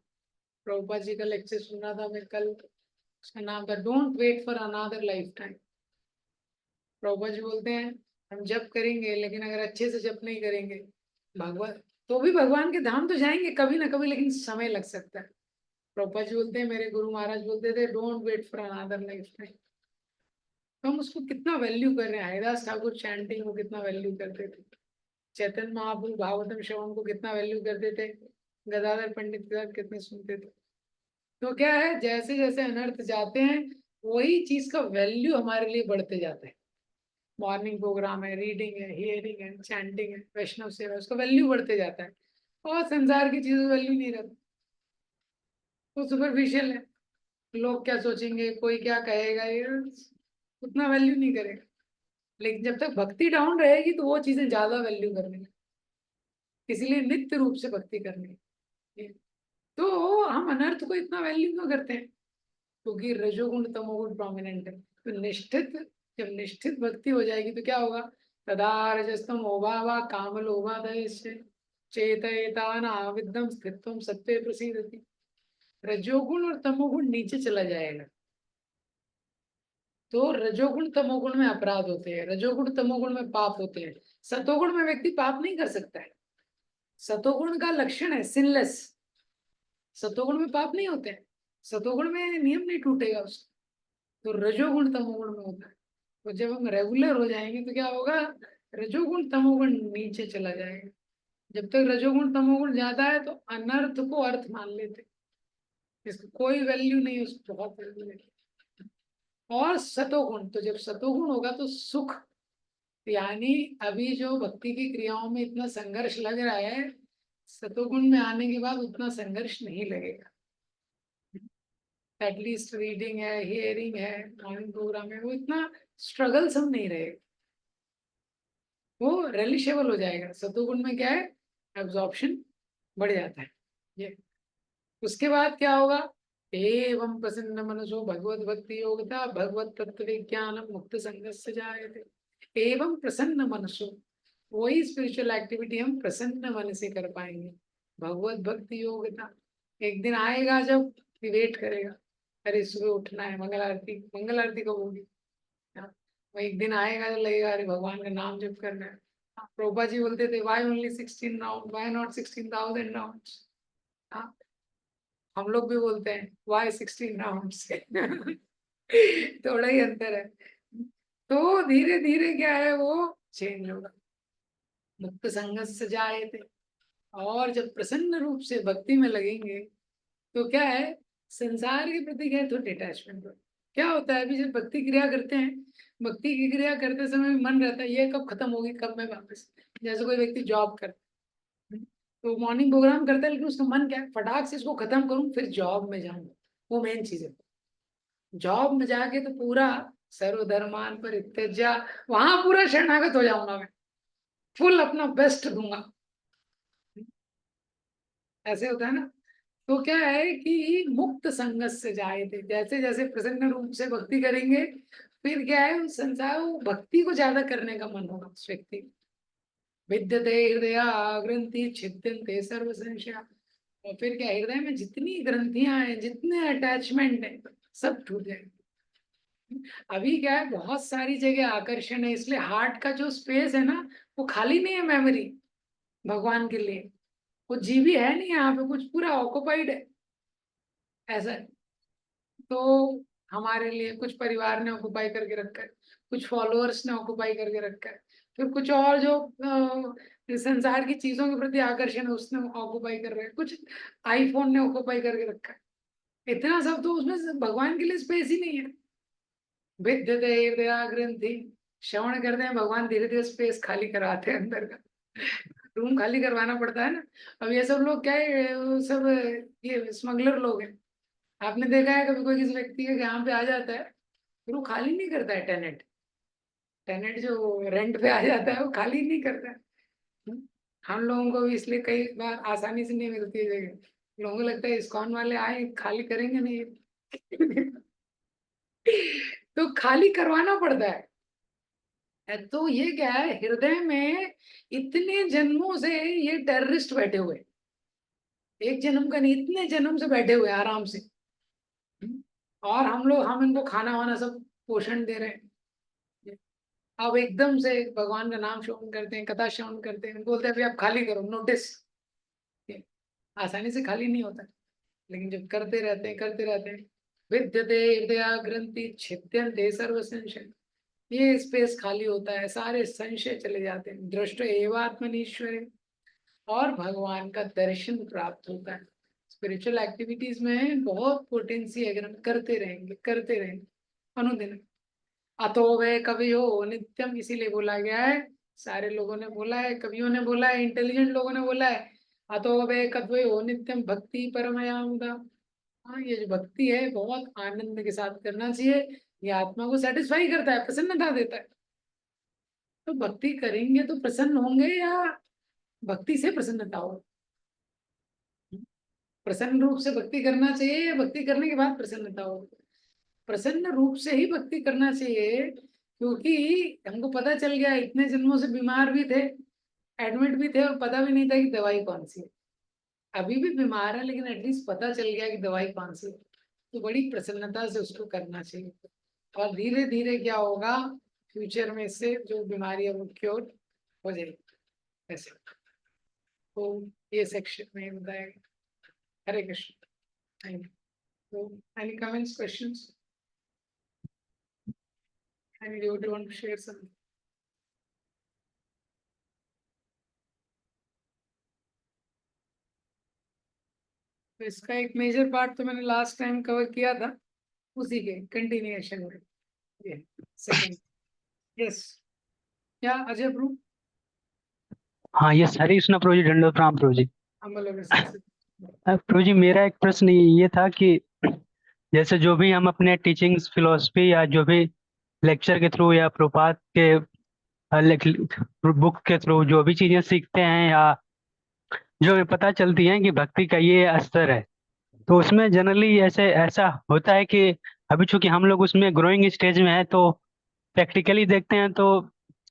प्रभुपाद जी का लेक्चर सुना था मैं कल, उसका नाम था don't wait for another lifetime. Prabhupada ji बोलते हैं, हम जप करेंगे लेकिन अगर अच्छे से जप नहीं करेंगे, भगवान तो भी भगवान के धाम तो जाएंगे कभी ना कभी, लेकिन समय लग सकता है। प्रभुपाद जी बोलते हैं, मेरे गुरु महाराज बोलते थे, don't wait for another lifetime. तो हम उसको कितना वैल्यू कर रहे हैं, हरिदास ठाकुर चैंटिंग को कितना वैल्यू करते थे, चैतन्य महाप्रभु भागवतम श्रवण को कितना वैल्यू करते थे, गदाधर पंडित के साथ कितने सुनते थे। तो क्या है, जैसे जैसे अनर्थ जाते हैं, वही चीज का वैल्यू हमारे लिए बढ़ते जाता है। मॉर्निंग प्रोग्राम है, रीडिंग है, हियरिंग है, चैंटिंग है, वैष्णव सेवा, उसका वैल्यू बढ़ते जाता है। और संसार की चीजों का वैल्यू नहीं रहता, वो सुपरफिशियल है। लोग क्या सोचेंगे, कोई क्या कहेगा, ये उतना वैल्यू नहीं करेगा। लेकिन जब तक भक्ति डाउन रहेगी तो वो चीजें ज्यादा वैल्यू करने, इसलिए नित्य रूप से भक्ति करनी है। तो हम अनर्थ को इतना वैल्यू क्यों करते हैं, क्योंकि रजोगुण तमोगुण प्रोमिनेंट है। तो निष्ठित, जब निष्ठित भक्ति हो जाएगी तो क्या होगा, तदा रजस्तम ओभावा काम लोभादय चेतयताना विद्यम स्थित्वम सत्वे प्रसीदति। रजोगुण और तमोगुण नीचे चला जाएगा, तो रजोगुण तमोगुण में अपराध होते हैं, रजोगुण तमोगुण में पाप होते हैं। सतोगुण में व्यक्ति पाप नहीं कर सकता है, सतोगुण का लक्षण है सिनलेस, सतोगुण में पाप नहीं होते हैं, सतोगुण में नियम नहीं टूटेगा उसका। तो रजोगुण तमोगुण में होता है। तो जब हम रेगुलर हो जाएंगे तो क्या होगा, रजोगुण तमोगुण नीचे चला जाएगा। जब तक रजोगुण तमोगुण ज्यादा है तो अनर्थ को अर्थ मान लेते, इसको कोई वैल्यू नहीं, उसको बहुत वैल्यू नहीं। और सतोगुण, तो जब सतोगुण होगा तो सुख, यानी अभी जो भक्ति की क्रियाओं में इतना संघर्ष लग रहा है, सतोगुण में आने के बाद उतना संघर्ष नहीं लगेगा। एटलीस्ट रीडिंग है, हियरिंग है, मॉर्निंग प्रोग्राम है, वो इतना स्ट्रगल्स हम नहीं रहेगा, वो रिलिशेबल हो जाएगा। सतोगुण में क्या है, एब्जॉर्प्शन बढ़ जाता है। ये उसके बाद क्या होगा? एवं प्रसन्न मनसो भगवत भक्ति योगिता भगवत तत्व विज्ञानम मुक्त संगस्य जायते। एवं प्रसन्न मनसो, वही स्पिरिचुअल एक्टिविटी हम प्रसन्न मन से कर पाएंगे। भगवत भक्ति योगिता, एक दिन आएगा जब वेट करेगा, अरे सुबह उठना है, मंगल आरती कब होगी? हाँ, वो एक दिन आएगा तो लगेगा अरे भगवान का नाम जप करना है। प्रभुपा जी बोलते थे why only 16 round, why not 16,000 round? हाँ, हम लोग भी बोलते हैं वाई 16 राउंड से थोड़ा ही अंतर है। तो धीरे धीरे क्या है वो चेंज होगा। मुक्त संगत से जाए थे, और जब प्रसन्न रूप से भक्ति में लगेंगे तो क्या है, संसार के प्रति क्या है तो डिटैचमेंट हो। क्या होता है, अभी जब भक्ति क्रिया करते हैं, भक्ति की क्रिया करते समय मन रहता है ये कब खत्म होगी, कब मैं वापस, जैसे कोई व्यक्ति जॉब करता है तो मॉर्निंग प्रोग्राम करता है, लेकिन उसका मन क्या है, फटाक से इसको खत्म करूं फिर जॉब में जाऊंगा। वो मेन चीज है। जॉब में जाके तो पूरा सर्वधर्मान परित्यज्य, वहां पूरा शरणागत हो जाऊंगा मैं, फुल अपना बेस्ट दूंगा। ऐसे होता है ना। तो क्या है कि मुक्त संगत से जाए थे, जैसे जैसे प्रसन्न रूप से भक्ति करेंगे फिर क्या है उस संसार, वो भक्ति को ज्यादा करने का मन होगा उस व्यक्ति को। विद्यते हृदय ग्रंथि छिद्यन्ते सर्व संशय। और फिर क्या, हृदय में जितनी ग्रंथियां हैं, जितने अटैचमेंट है, सब टूट जाएंगे। अभी क्या है, बहुत सारी जगह आकर्षण है, इसलिए हार्ट का जो स्पेस है ना, वो खाली नहीं है मेमोरी भगवान के लिए। वो जीबी है नहीं यहाँ पे, कुछ पूरा ऑक्युपाइड है, ऐसा है। तो हमारे लिए कुछ परिवार ने ऑक्युपाई करके रखा है, कुछ फॉलोअर्स ने ऑक्युपाई करके रखा है, फिर कुछ और जो संसार की चीजों के प्रति आकर्षण है उसने ऑक्युपाई कर रहे हैं, कुछ आईफोन ने ऑक्युपाई करके रखा है। इतना सब तो उसमें भगवान के लिए स्पेस ही नहीं है। विद्यते हृदय ग्रंथि, श्रवण करते हैं भगवान, धीरे धीरे स्पेस खाली कराते हैं अंदर का, रूम खाली करवाना पड़ता है ना। अब ये सब लोग क्या है, वो सब ये स्मगलर लोग हैं। आपने देखा है कभी कोई किसी व्यक्ति के यहाँ पे आ जाता है, फिर वो खाली नहीं करता है टेनेंट, टेनेंट जो रेंट पे आ जाता है वो खाली नहीं करता है। हम्म? हम लोगों को भी इसलिए कई बार आसानी से नहीं मिलती है जगह, लोगों को लगता है इस्कॉन वाले आए खाली करेंगे नहीं तो खाली करवाना पड़ता है। तो ये क्या है, हृदय में इतने जन्मों से ये टेररिस्ट बैठे हुए, एक जन्म का नहीं, इतने जन्म से बैठे हुए आराम से। हम्म? और हम इनको खाना वाना सब पोषण दे रहे हैं। अब एकदम से भगवान का नाम श्रवण करते हैं, कथा श्रवण करते हैं, बोलते हैं अभी आप खाली करो, नोटिस। आसानी से खाली नहीं होता, लेकिन जब करते रहते हैं, विद्यते हृदय ग्रंथि छिद्यन्ते सर्व संशय, ये स्पेस खाली होता है, सारे संशय चले जाते हैं, दृष्ट एवात्मनीश्वर, और भगवान का दर्शन प्राप्त होता है। स्पिरिचुअल एक्टिविटीज में बहुत पोटेंसी है, अगर हम करते रहेंगे अनुदिन। अतो वे कवियो नित्यम, इसीलिए बोला गया है, सारे लोगों ने बोला है, कवियों ने बोला है, इंटेलिजेंट लोगों ने बोला है, अतो वे कद्वयो नित्यम भक्ति परमयामुदा। हाँ, ये जो भक्ति है बहुत आनंद के साथ करना चाहिए, ये आत्मा को सेटिस्फाई करता है, प्रसन्नता देता है। तो भक्ति करेंगे तो प्रसन्न होंगे, या भक्ति से प्रसन्नता हो? प्रसन्न रूप से भक्ति करना चाहिए या भक्ति करने के बाद प्रसन्नता हो? प्रसन्न रूप से ही भक्ति करना चाहिए, क्योंकि हमको पता चल गया इतने जन्मों से बीमार भी थे, एडमिट भी थे, और पता भी नहीं था कि दवाई कौन सी है। अभी भी बीमार है लेकिन एटलीस्ट पता चल गया कि दवाई कौन सी है, तो बड़ी प्रसन्नता से उसको करना चाहिए। और धीरे धीरे क्या होगा, फ्यूचर में इससे जो बीमारी है वो क्योर हो जाएगी। ऐसे तो ये सेक्शन में बताएगा। Hare Krishna. Thank you. So, any comments, questions? Any you want to share something? तो इसका एक मेजर पार्ट तो मैंने लास्ट टाइम कवर किया था, उसी के कंटिन्यूएशन में ये सेकंड। यस, क्या अजय ब्रू? हाँ यस, हरे कृष्णा प्रभु जी, दंडोत प्रणाम प्रभु जी। अमल अवस्था। प्रभु जी, मेरा एक प्रश्न ये था कि जैसे जो भी हम अपने टीचिंग्स फिलोसफी या जो भी लेक्चर के थ्रू या प्रपात के बुक के थ्रू जो भी चीजें सीखते हैं या जो हमें पता चलती हैं कि भक्ति का ये स्तर है, तो उसमें जनरली ऐसा होता है कि अभी चूंकि हम लोग उसमें ग्रोइंग स्टेज में है, तो प्रैक्टिकली देखते हैं तो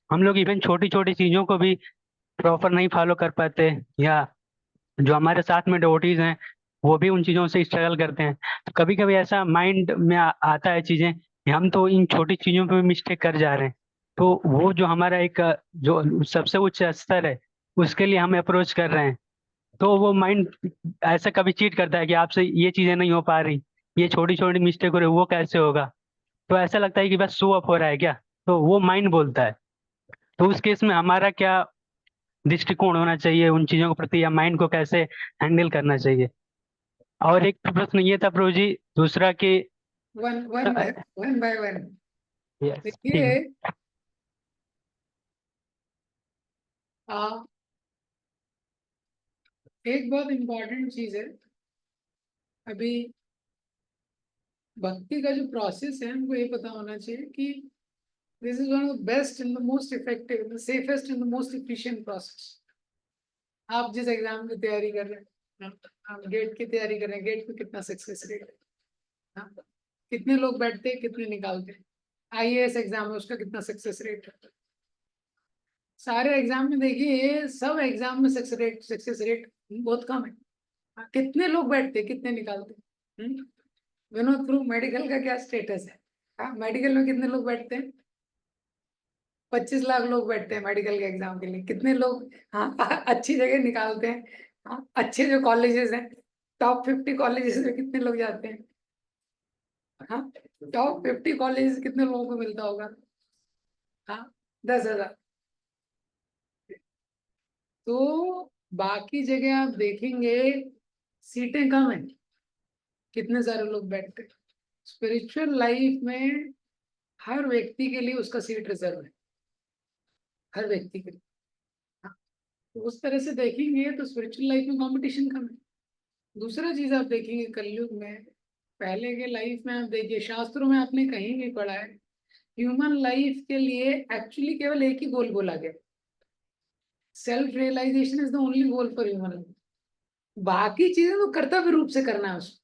हम लोग इवन छोटी छोटी चीज़ों को भी प्रॉपर नहीं फॉलो कर पाते, या जो हमारे साथ में डिवोटीज हैं वो भी उन चीज़ों से स्ट्रगल करते हैं। तो कभी कभी ऐसा माइंड में आता है चीज़ें कि हम तो इन छोटी चीज़ों पे भी मिस्टेक कर जा रहे हैं। तो वो जो हमारा एक जो सबसे उच्च स्तर है उसके लिए हम अप्रोच कर रहे हैं, तो वो माइंड ऐसा कभी चीट करता है कि आपसे ये चीज़ें नहीं हो पा रही, ये छोटी छोटी मिस्टेक हो रही, वो कैसे होगा। तो ऐसा लगता है कि बस शो अप हो रहा है क्या, तो वो माइंड बोलता है। तो उस केस में हमारा क्या दृष्टिकोण होना चाहिए उन चीज़ों के प्रति, या माइंड को कैसे हैंडल करना चाहिए। और एक प्रश्न ये था प्रभु जी, दूसरा कि one one one by one. Yes ठीक देखिए, है। आ, एक बहुत इम्पोर्टेंट चीज है। अभी भक्ति का जो प्रोसेस है हमको ये पता होना चाहिए कि this is one of the best and the most effective, the safest and the most efficient process. आप जिस एग्जाम की तैयारी कर रहे हैं, आप गेट की तैयारी कर रहे हैं, गेट में कितना सक्सेस रेट है, हाँ? कितने लोग बैठते हैं, कितने निकालते हैं। आईएएस एग्जाम है, उसका कितना सक्सेस रेट है। सारे एग्जाम में देखिए, सब एग्जाम में सक्सेस रेट बहुत कम है। हाँ, कितने लोग बैठते हैं, कितने निकालते हैं। विनोद थ्रू मेडिकल का क्या स्टेटस है? हाँ, मेडिकल में कितने लोग बैठते हैं? 25 लाख लोग बैठते हैं मेडिकल के एग्जाम के लिए। कितने लोग, हाँ, अच्छी जगह निकालते हैं? हाँ, अच्छे जो कॉलेजेस हैं, टॉप 50 कॉलेजेस में कितने लोग जाते हैं? हाँ, टॉप 50 कॉलेजेस कितने लोगों को मिलता होगा? हाँ, 10,000। तो बाकी जगह आप देखेंगे सीटें कम है, कितने सारे लोग बैठते हैं। स्पिरिचुअल लाइफ में हर व्यक्ति के लिए उसका सीट रिजर्व है, हर व्यक्ति के लिए। हाँ, तो उस तरह से देखेंगे तो स्पिरिचुअल लाइफ में कंपटीशन कम है। दूसरा चीज आप देखेंगे कलयुग में, पहले के लाइफ में आप देखिए, शास्त्रों में आपने कहीं भी पढ़ा है, ह्यूमन लाइफ के लिए एक्चुअली केवल एक ही गोल बोला गया, self realization is the only goal for human life. बाकी चीजें तो कर्तव्य रूप से करना है, उसको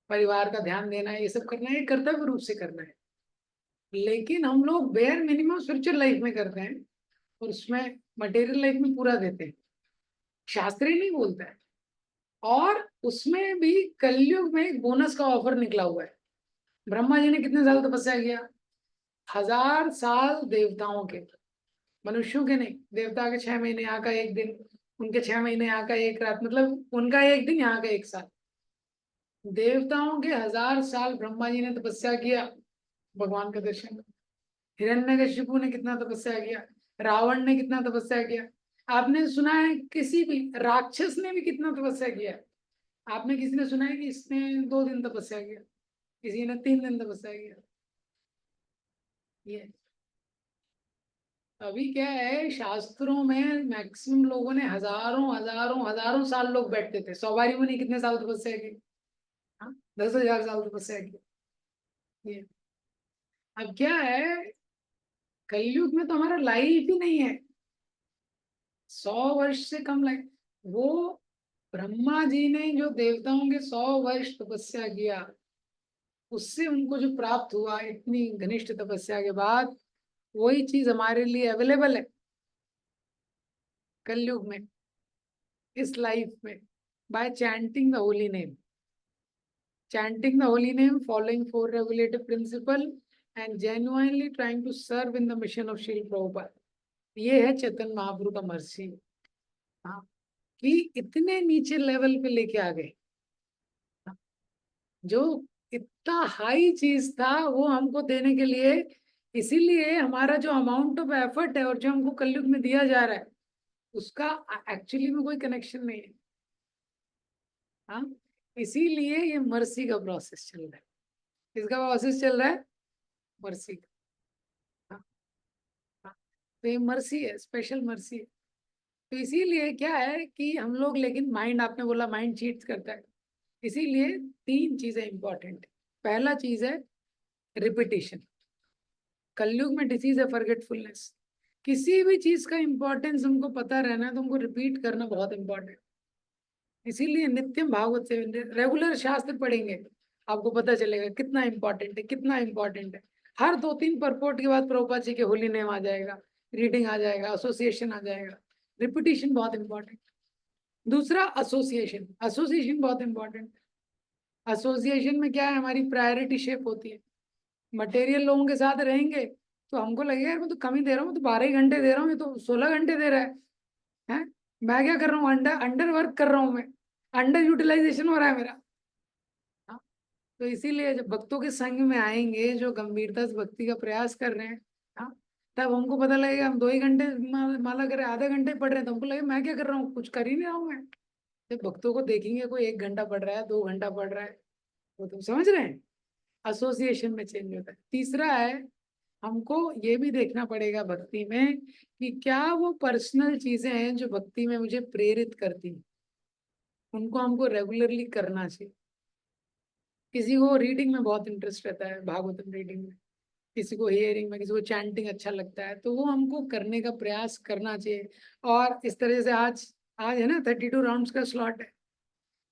परिवार का ध्यान देना है, ये सब करना है, ये कर्तव्य रूप से करना है। लेकिन हम लोग बेयर मिनिमम स्पिरिचुअल लाइफ में करते हैं और उसमें मटेरियल लाइफ में पूरा देते हैं। शास्त्र ही नहीं बोलता है। और उसमें भी कलयुग में एक बोनस का ऑफर निकला हुआ है। ब्रह्मा जी ने कितने साल तपस्या किया? 1000 साल देवताओं के, मनुष्यों के नहीं। देवता के 6 महीने, यहाँ का एक दिन, उनके 6 महीने, यहाँ का एक रात, मतलब उनका एक दिन, यहाँ का एक साल। देवताओं के 1000 साल ब्रह्मा जी ने तपस्या किया भगवान का दर्शन। हिरण्यकशिपु ने कितना तपस्या किया, रावण ने कितना तपस्या किया। आपने सुना है किसी भी राक्षस ने भी कितना तपस्या किया? आपने किसी ने सुना है कि इसने 2 दिन तपस्या किया, किसी ने 3 दिन तपस्या किया? ये अभी क्या है, शास्त्रों में मैक्सिमम लोगों ने हजारों हजारों हजारों साल लोग बैठते थे। सवारी मुनि कितने साल तपस्या की? हाँ, 10,000 साल तपस्या की। ये अब क्या है, कलयुग में तो हमारा लाइफ ही नहीं है, 100 वर्ष से कम लाइफ। वो ब्रह्मा जी ने जो देवताओं के 100 वर्ष तपस्या किया, उससे उनको जो प्राप्त हुआ इतनी घनिष्ठ तपस्या के बाद, वही चीज हमारे लिए अवेलेबल है कलयुग में, इस लाइफ में, bye chanting the holy name. Chanting the holy name, following 4 regulative principle, and genuinely trying to serve in the mission of Srila Prabhupada. ये है चेतन महाप्रभु का मर्सी। हाँ, कि इतने नीचे लेवल पे लेके आ गए। हाँ, जो इतना हाई चीज था वो हमको देने के लिए, इसीलिए हमारा जो अमाउंट ऑफ एफर्ट है और जो हमको कलयुग में दिया जा रहा है, उसका एक्चुअली में कोई कनेक्शन नहीं है। हाँ, इसीलिए ये मर्सी का प्रोसेस चल रहा है। किसका प्रोसेस चल रहा है? मर्सी का। हाँ, हाँ, तो ये मर्सी है, स्पेशल मर्सी है। तो इसीलिए क्या है कि हम लोग, लेकिन माइंड, आपने बोला माइंड चीट करता है, इसीलिए 3 चीजें इंपॉर्टेंट है। पहला चीज है रिपीटिशन। कलयुग में डिसीज है फॉरगेटफुलनेस। किसी भी चीज का इंपॉर्टेंस हमको पता रहना है तो हमको रिपीट करना बहुत इंपॉर्टेंट। इसीलिए नित्यम भागवत से रेगुलर शास्त्र पढ़ेंगे, आपको पता चलेगा कितना इंपॉर्टेंट है, कितना इंपॉर्टेंट है। हर 2-3 परपोर्ट के बाद प्रभुपाद जी के होली नेम आ जाएगा, रीडिंग आ जाएगा, एसोसिएशन आ जाएगा। रिपीटिशन बहुत इंपॉर्टेंट। दूसरा एसोसिएशन, एसोसिएशन बहुत इंपॉर्टेंट। एसोसिएशन में क्या है, हमारी प्रायोरिटी शेप होती है। मटेरियल लोगों के साथ रहेंगे तो हमको लगेगा यार मैं तो कम ही दे रहा हूँ, तो 12 घंटे दे रहा हूँ, ये तो 16 घंटे दे रहा है। मैं क्या कर रहा हूँ, अंडर अंडर वर्क कर रहा हूँ, मैं अंडर यूटिलाइजेशन हो रहा है मेरा। हाँ, तो इसीलिए जब भक्तों के संग में आएंगे जो गंभीरता से भक्ति का प्रयास कर रहे हैं, हाँ, तब हमको पता लगेगा। हम 2 ही घंटे माला करे, आधा घंटे पढ़ रहे हैं, तो हमको लगेगा मैं क्या कर रहा हूँ, कुछ कर ही नहीं रहा हूँ मैं। जब भक्तों को देखेंगे कोई 1 घंटा पढ़ रहा है, 2 घंटा पढ़ रहा है, वो तुम समझ रहे हैं, एसोसिएशन में चेंज होता है। तीसरा है, हमको ये भी देखना पड़ेगा भक्ति में कि क्या वो पर्सनल चीजें हैं जो भक्ति में मुझे प्रेरित करती हैं, उनको हमको रेगुलरली करना चाहिए। किसी को रीडिंग में बहुत इंटरेस्ट रहता है, भागवतम रीडिंग में, किसी को हियरिंग में, किसी को चैंटिंग अच्छा लगता है, तो वो हमको करने का प्रयास करना चाहिए। और इस तरह से आज आज है ना 32 राउंड्स का स्लॉट है,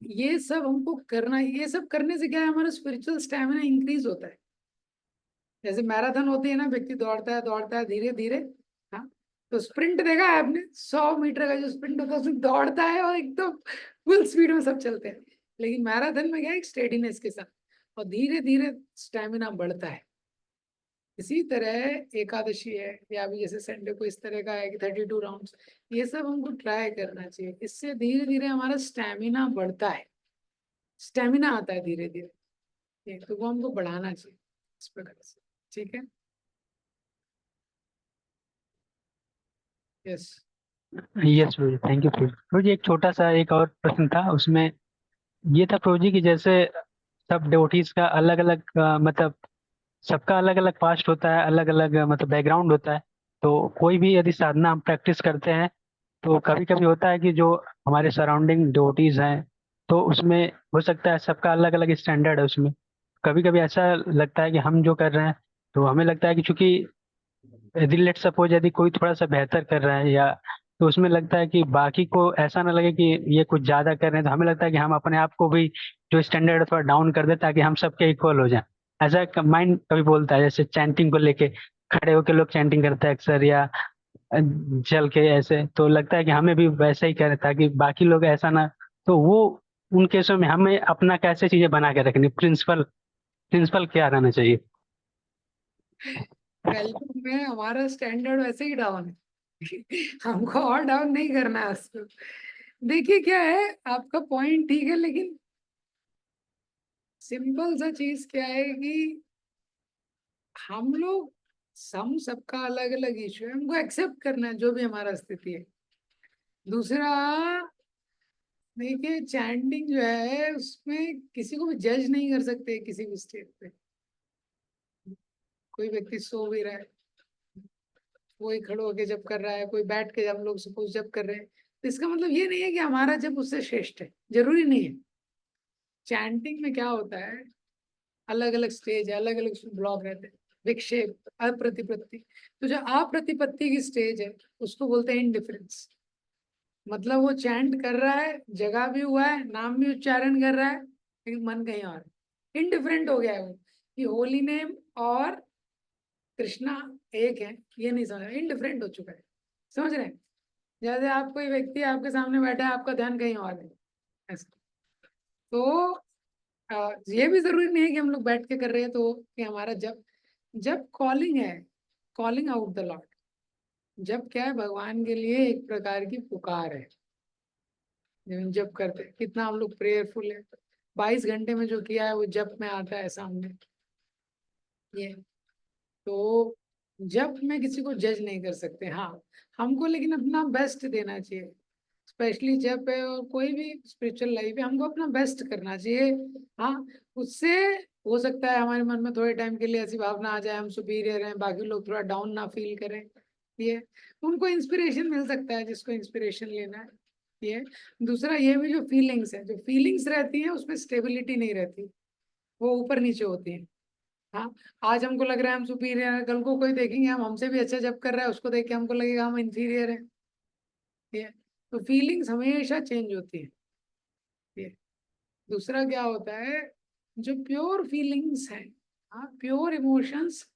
ये सब हमको करना है। ये सब करने से क्या है, हमारा स्पिरिचुअल स्टैमिना इंक्रीज होता है। जैसे मैराथन होती है ना, व्यक्ति दौड़ता है धीरे धीरे, हाँ, तो स्प्रिंट देखा है आपने, 100 मीटर का जो स्प्रिंट होता है उसमें दौड़ता है और एकदम फुल स्पीड में सब चलते हैं। लेकिन मैराथन में क्या है, एक स्टेडीनेस के साथ, और धीरे धीरे स्टेमिना बढ़ता है। इसी तरह एकादशी है, या अभी जैसे संडे को इस तरह का है कि 32 राउंड्स, ये सब हमको ट्राई करना चाहिए। इससे धीरे धीरे हमारा स्टेमिना बढ़ता है, स्टेमिना आता है धीरे धीरे, तो वो हमको बढ़ाना चाहिए इस प्रकार से। ठीक है, यस। यस प्रभु जी, थैंक यू प्रभु जी। प्रभु जी एक छोटा सा एक और प्रश्न था, उसमें ये था प्रभु जी कि जैसे सब डिवोटीज का अलग अलग मतलब सबका अलग अलग पास्ट होता है, अलग अलग मतलब बैकग्राउंड होता है। तो कोई भी यदि साधना हम प्रैक्टिस करते हैं तो कभी कभी होता है कि जो हमारे सराउंडिंग डिवोटीज हैं, तो उसमें हो सकता है सबका अलग अलग स्टैंडर्ड है उसमें। कभी कभी ऐसा लगता है कि हम जो कर रहे हैं, तो हमें लगता है कि चूंकि यदि लेट सपोज यदि कोई थोड़ा सा बेहतर कर रहा है, या तो उसमें लगता है कि बाकी को ऐसा ना लगे कि ये कुछ ज्यादा कर रहे हैं, तो हमें लगता है कि हम अपने आप को भी जो स्टैंडर्ड थोड़ा डाउन कर दे ताकि हम सबके इक्वल हो जाए। ऐसा माइंड कभी बोलता है, जैसे चैंटिंग को लेके खड़े होकर लोग चैंटिंग करते हैं अक्सर, या चल के ऐसे, तो लगता है कि हमें भी वैसा ही करें ताकि बाकी लोग ऐसा ना। तो वो उन केसों में हमें अपना कैसे चीजें बना के रखनी, प्रिंसिपल प्रिंसिपल क्या रहना चाहिए? कलयुग में हमारा स्टैंडर्ड वैसे ही डाउन है। हमको और डाउन नहीं करना है उसको। देखिए क्या है, आपका पॉइंट ठीक है, लेकिन सिंपल सा चीज क्या है कि हम लोग सबका अलग अलग इशू है, हमको एक्सेप्ट करना है जो भी हमारा स्थिति है। दूसरा, देखिए चैंटिंग जो है उसमें किसी को भी जज नहीं कर सकते किसी भी स्टेट पे। कोई व्यक्ति सो भी रहा है, कोई खड़े होके जब कर रहा है, कोई बैठ के हम लोग सपोज जब कर रहे हैं, तो इसका मतलब ये नहीं है कि हमारा जब उससे श्रेष्ठ है, जरूरी नहीं है। चैंटिंग में क्या होता है, अलग अलग स्टेज है, अलग अलग ब्लॉक रहते हैं, विक्षेप, अप्रतिपत्ति। तो जो अप्रतिपत्ति की स्टेज है उसको बोलते हैं इनडिफरेंस। मतलब वो चैंट कर रहा है, जगह भी हुआ है, नाम भी उच्चारण कर रहा है, लेकिन मन कहीं और, इनडिफरेंट हो गया है वो, कि होली नेम और कृष्णा एक है, ये नहीं समझ, इनडिफरेंट हो चुका है। समझ रहे हैं, जैसे आप कोई व्यक्ति आपके सामने बैठा है, आपका ध्यान कहीं और है, ऐसा। तो ये भी जरूरी नहीं है कि हम लोग बैठ के कर रहे हैं तो कि हमारा जब जब कॉलिंग है, कॉलिंग आउट द लॉर्ड, जब क्या है, भगवान के लिए एक प्रकार की पुकार है। जब करते हैं, कितना हम लोग प्रेयरफुल है, 22 घंटे में जो किया है वो जब में आता है सामने, ये। तो जब में किसी को जज नहीं कर सकते, हाँ, हमको लेकिन अपना बेस्ट देना चाहिए। स्पेशली जब है और कोई भी स्पिरिचुअल लाइफ है, हमको अपना बेस्ट करना चाहिए। हाँ, उससे हो सकता है हमारे मन में थोड़े टाइम के लिए ऐसी भावना आ जाए हम सुपीरियर हैं, बाकी लोग थोड़ा डाउन ना फील करें, ये उनको इंस्पिरेशन मिल सकता है जिसको इंस्पिरेशन लेना है, ये। दूसरा, ये भी जो फीलिंग्स है, जो फीलिंग्स रहती हैं उसमें स्टेबिलिटी नहीं रहती, वो ऊपर नीचे होती है। हाँ, आज हमको लग रहा है हम सुपीरियर है, कल को कोई देखेंगे हम हमसे भी अच्छा जब कर रहा है, उसको देख के हमको लगेगा हम इंफीरियर है, ये। तो फीलिंग्स हमेशा चेंज होती है, दूसरा क्या होता है, जो प्योर फीलिंग्स हैं, हाँ, प्योर इमोशंस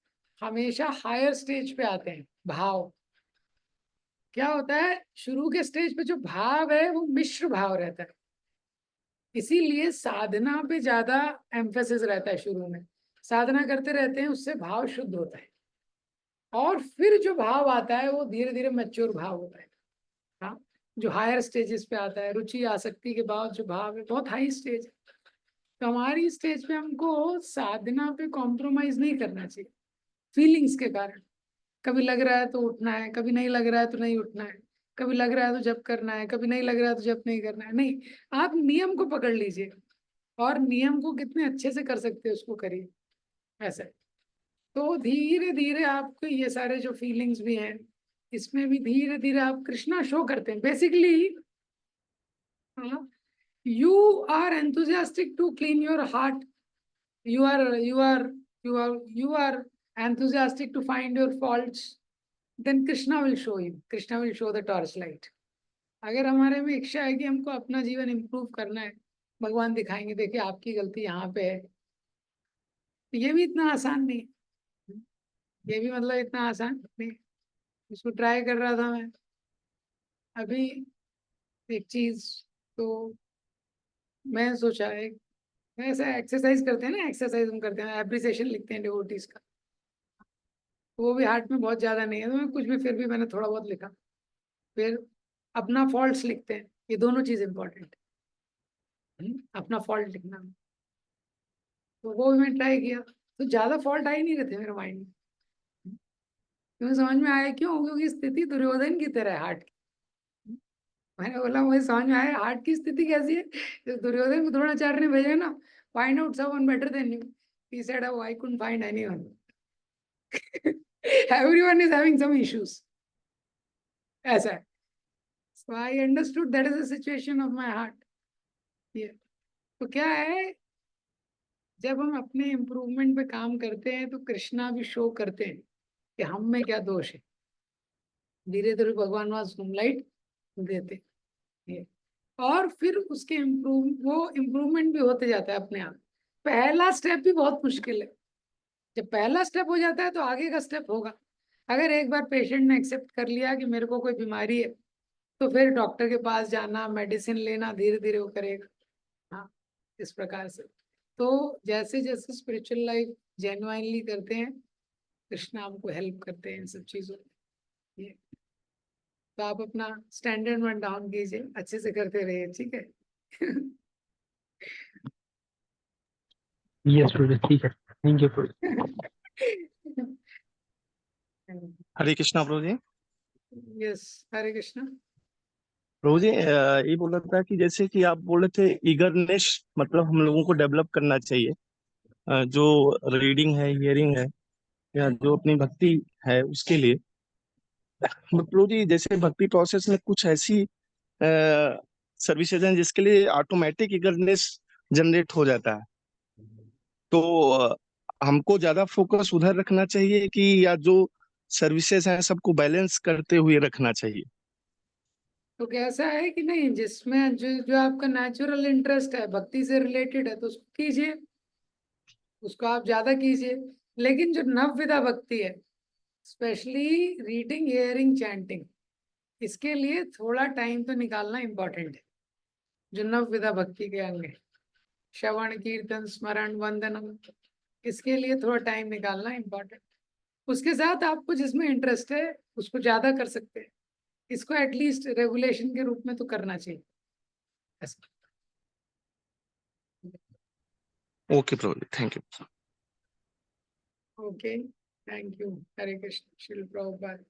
हमेशा हायर स्टेज पे आते हैं। भाव क्या होता है, शुरू के स्टेज पे जो भाव है वो मिश्र भाव रहता है, इसीलिए साधना पे ज्यादा एम्फेसिस रहता है। शुरू में साधना करते रहते हैं, उससे भाव शुद्ध होता है, और फिर जो भाव आता है वो धीरे धीरे मैच्योर भाव होता है। हाँ, जो हायर स्टेजेस पे आता है, रुचि आसक्ति के बाद जो भाव है बहुत हाई स्टेज है। तो हमारी स्टेज पे हमको साधना पे कॉम्प्रोमाइज नहीं करना चाहिए फीलिंग्स के कारण। कभी लग रहा है तो उठना है, कभी नहीं लग रहा है तो नहीं उठना है, कभी लग रहा है तो जप करना है, कभी नहीं लग रहा है तो जप नहीं करना है। नहीं, आप नियम को पकड़ लीजिए, और नियम को कितने अच्छे से कर सकते हैं उसको करिए। ऐसा है। तो धीरे धीरे आपको ये सारे जो फीलिंग्स भी हैं, इसमें भी धीरे धीरे आप कृष्णा शो करते हैं basically. You are enthusiastic to clean your heart, you are you are you are enthusiastic to find your faults, then Krishna will show you, Krishna will show the torch light. अगर हमारे में इच्छा है कि हमको अपना जीवन इम्प्रूव करना है, भगवान दिखाएंगे, देखिए आपकी गलती यहाँ पे है। तो ये भी इतना आसान नहीं है, ये भी मतलब इतना आसान नहीं है। इसको ट्राई कर रहा था मैं अभी, एक चीज। तो मैं सोचा एक, ऐसा एक्सरसाइज करते हैं ना, एक्सरसाइज हम करते हैं, एप्रिसिएशन लिखते हैं डिवोटीज का, वो भी हार्ट में बहुत ज्यादा नहीं है, तो मैं कुछ भी फिर भी मैंने थोड़ा बहुत लिखा। फिर अपना फॉल्ट्स लिखते हैं, ये दोनों चीज इंपॉर्टेंट है। अपना फॉल्ट लिखना, तो वो भी मैं ट्राई किया, तो ज्यादा फॉल्ट आ ही नहीं रहे थे मेरे माइंड में। तुम्हें समझ में आया क्यों? क्योंकि स्थिति दुर्योधन की तरह है हार्ट की। मैंने बोला मुझे समझ में आया हार्ट की स्थिति कैसी है। तो दुर्योधन को द्रोणाचार्य ने भेजा ना, find out someone better than you. He said I couldn't find anyone. Everyone is having some issues, ऐसा है। So I understood that is the situation of my heart. Yeah. तो क्या है, जब हम अपने इम्प्रूवमेंट पे काम करते हैं तो कृष्णा भी शो करते हैं कि हम में क्या दोष है। धीरे धीरे भगवान वहां लाइट देते हैं। ये। और फिर उसके वो इम्प्रूवमेंट भी होते जाता है अपने आप। पहला स्टेप भी बहुत मुश्किल है, जब पहला स्टेप हो जाता है तो आगे का स्टेप होगा। अगर एक बार पेशेंट ने एक्सेप्ट कर लिया कि मेरे को कोई बीमारी है, तो फिर डॉक्टर के पास जाना, मेडिसिन लेना, धीरे धीरे वो करेगा। हाँ, इस प्रकार से। तो जैसे जैसे स्पिरिचुअल लाइफ जेन्युइनली करते हैं, कृष्ण हमको हेल्प करते हैं इन सब चीजों में। ये तो आप अपना स्टैंडर्ड वन डाउन कीजिए, अच्छे से करते रहिए, ठीक है। यस प्रभु जी, ठीक है, थैंक यू प्रभु। हरे कृष्णा प्रभु जी। यस, हरे कृष्णा। प्रभु जी ये बोल रहा था कि जैसे कि आप बोल रहे थे ईगरनेस मतलब हम लोगों को डेवलप करना चाहिए, जो रीडिंग है, हियरिंग है, या जो अपनी भक्ति है उसके लिए। प्रभु जी जैसे भक्ति प्रोसेस में कुछ ऐसी सर्विसेज हैं जिसके लिए ऑटोमेटिक ईगरनेस जनरेट हो जाता है, तो हमको ज्यादा फोकस उधर रखना चाहिए कि या जो सर्विसेज हैं सबको बैलेंस करते हुए रखना चाहिए? तो कैसा है कि नहीं, जिसमें जो जो आपका नेचुरल इंटरेस्ट है, भक्ति से रिलेटेड है, तो उसको कीजिए, उसको आप ज्यादा कीजिए। लेकिन जो नवविधा भक्ति है, स्पेशली रीडिंग, हियरिंग, चैंटिंग, इसके लिए थोड़ा टाइम तो निकालना इम्पोर्टेंट है। जो नवविधा भक्ति के अंग है, श्रवण, कीर्तन, स्मरण, वंदनम, इसके लिए थोड़ा टाइम निकालना इम्पोर्टेंट। उसके साथ आपको जिसमें इंटरेस्ट है उसको ज्यादा कर सकते हैं, इसको एटलीस्ट रेगुलेशन के रूप में तो करना चाहिए ऐसा। ओके प्रभु जी, thank you. Okay, thank you. Hare Krishna. Srila Prabhupada.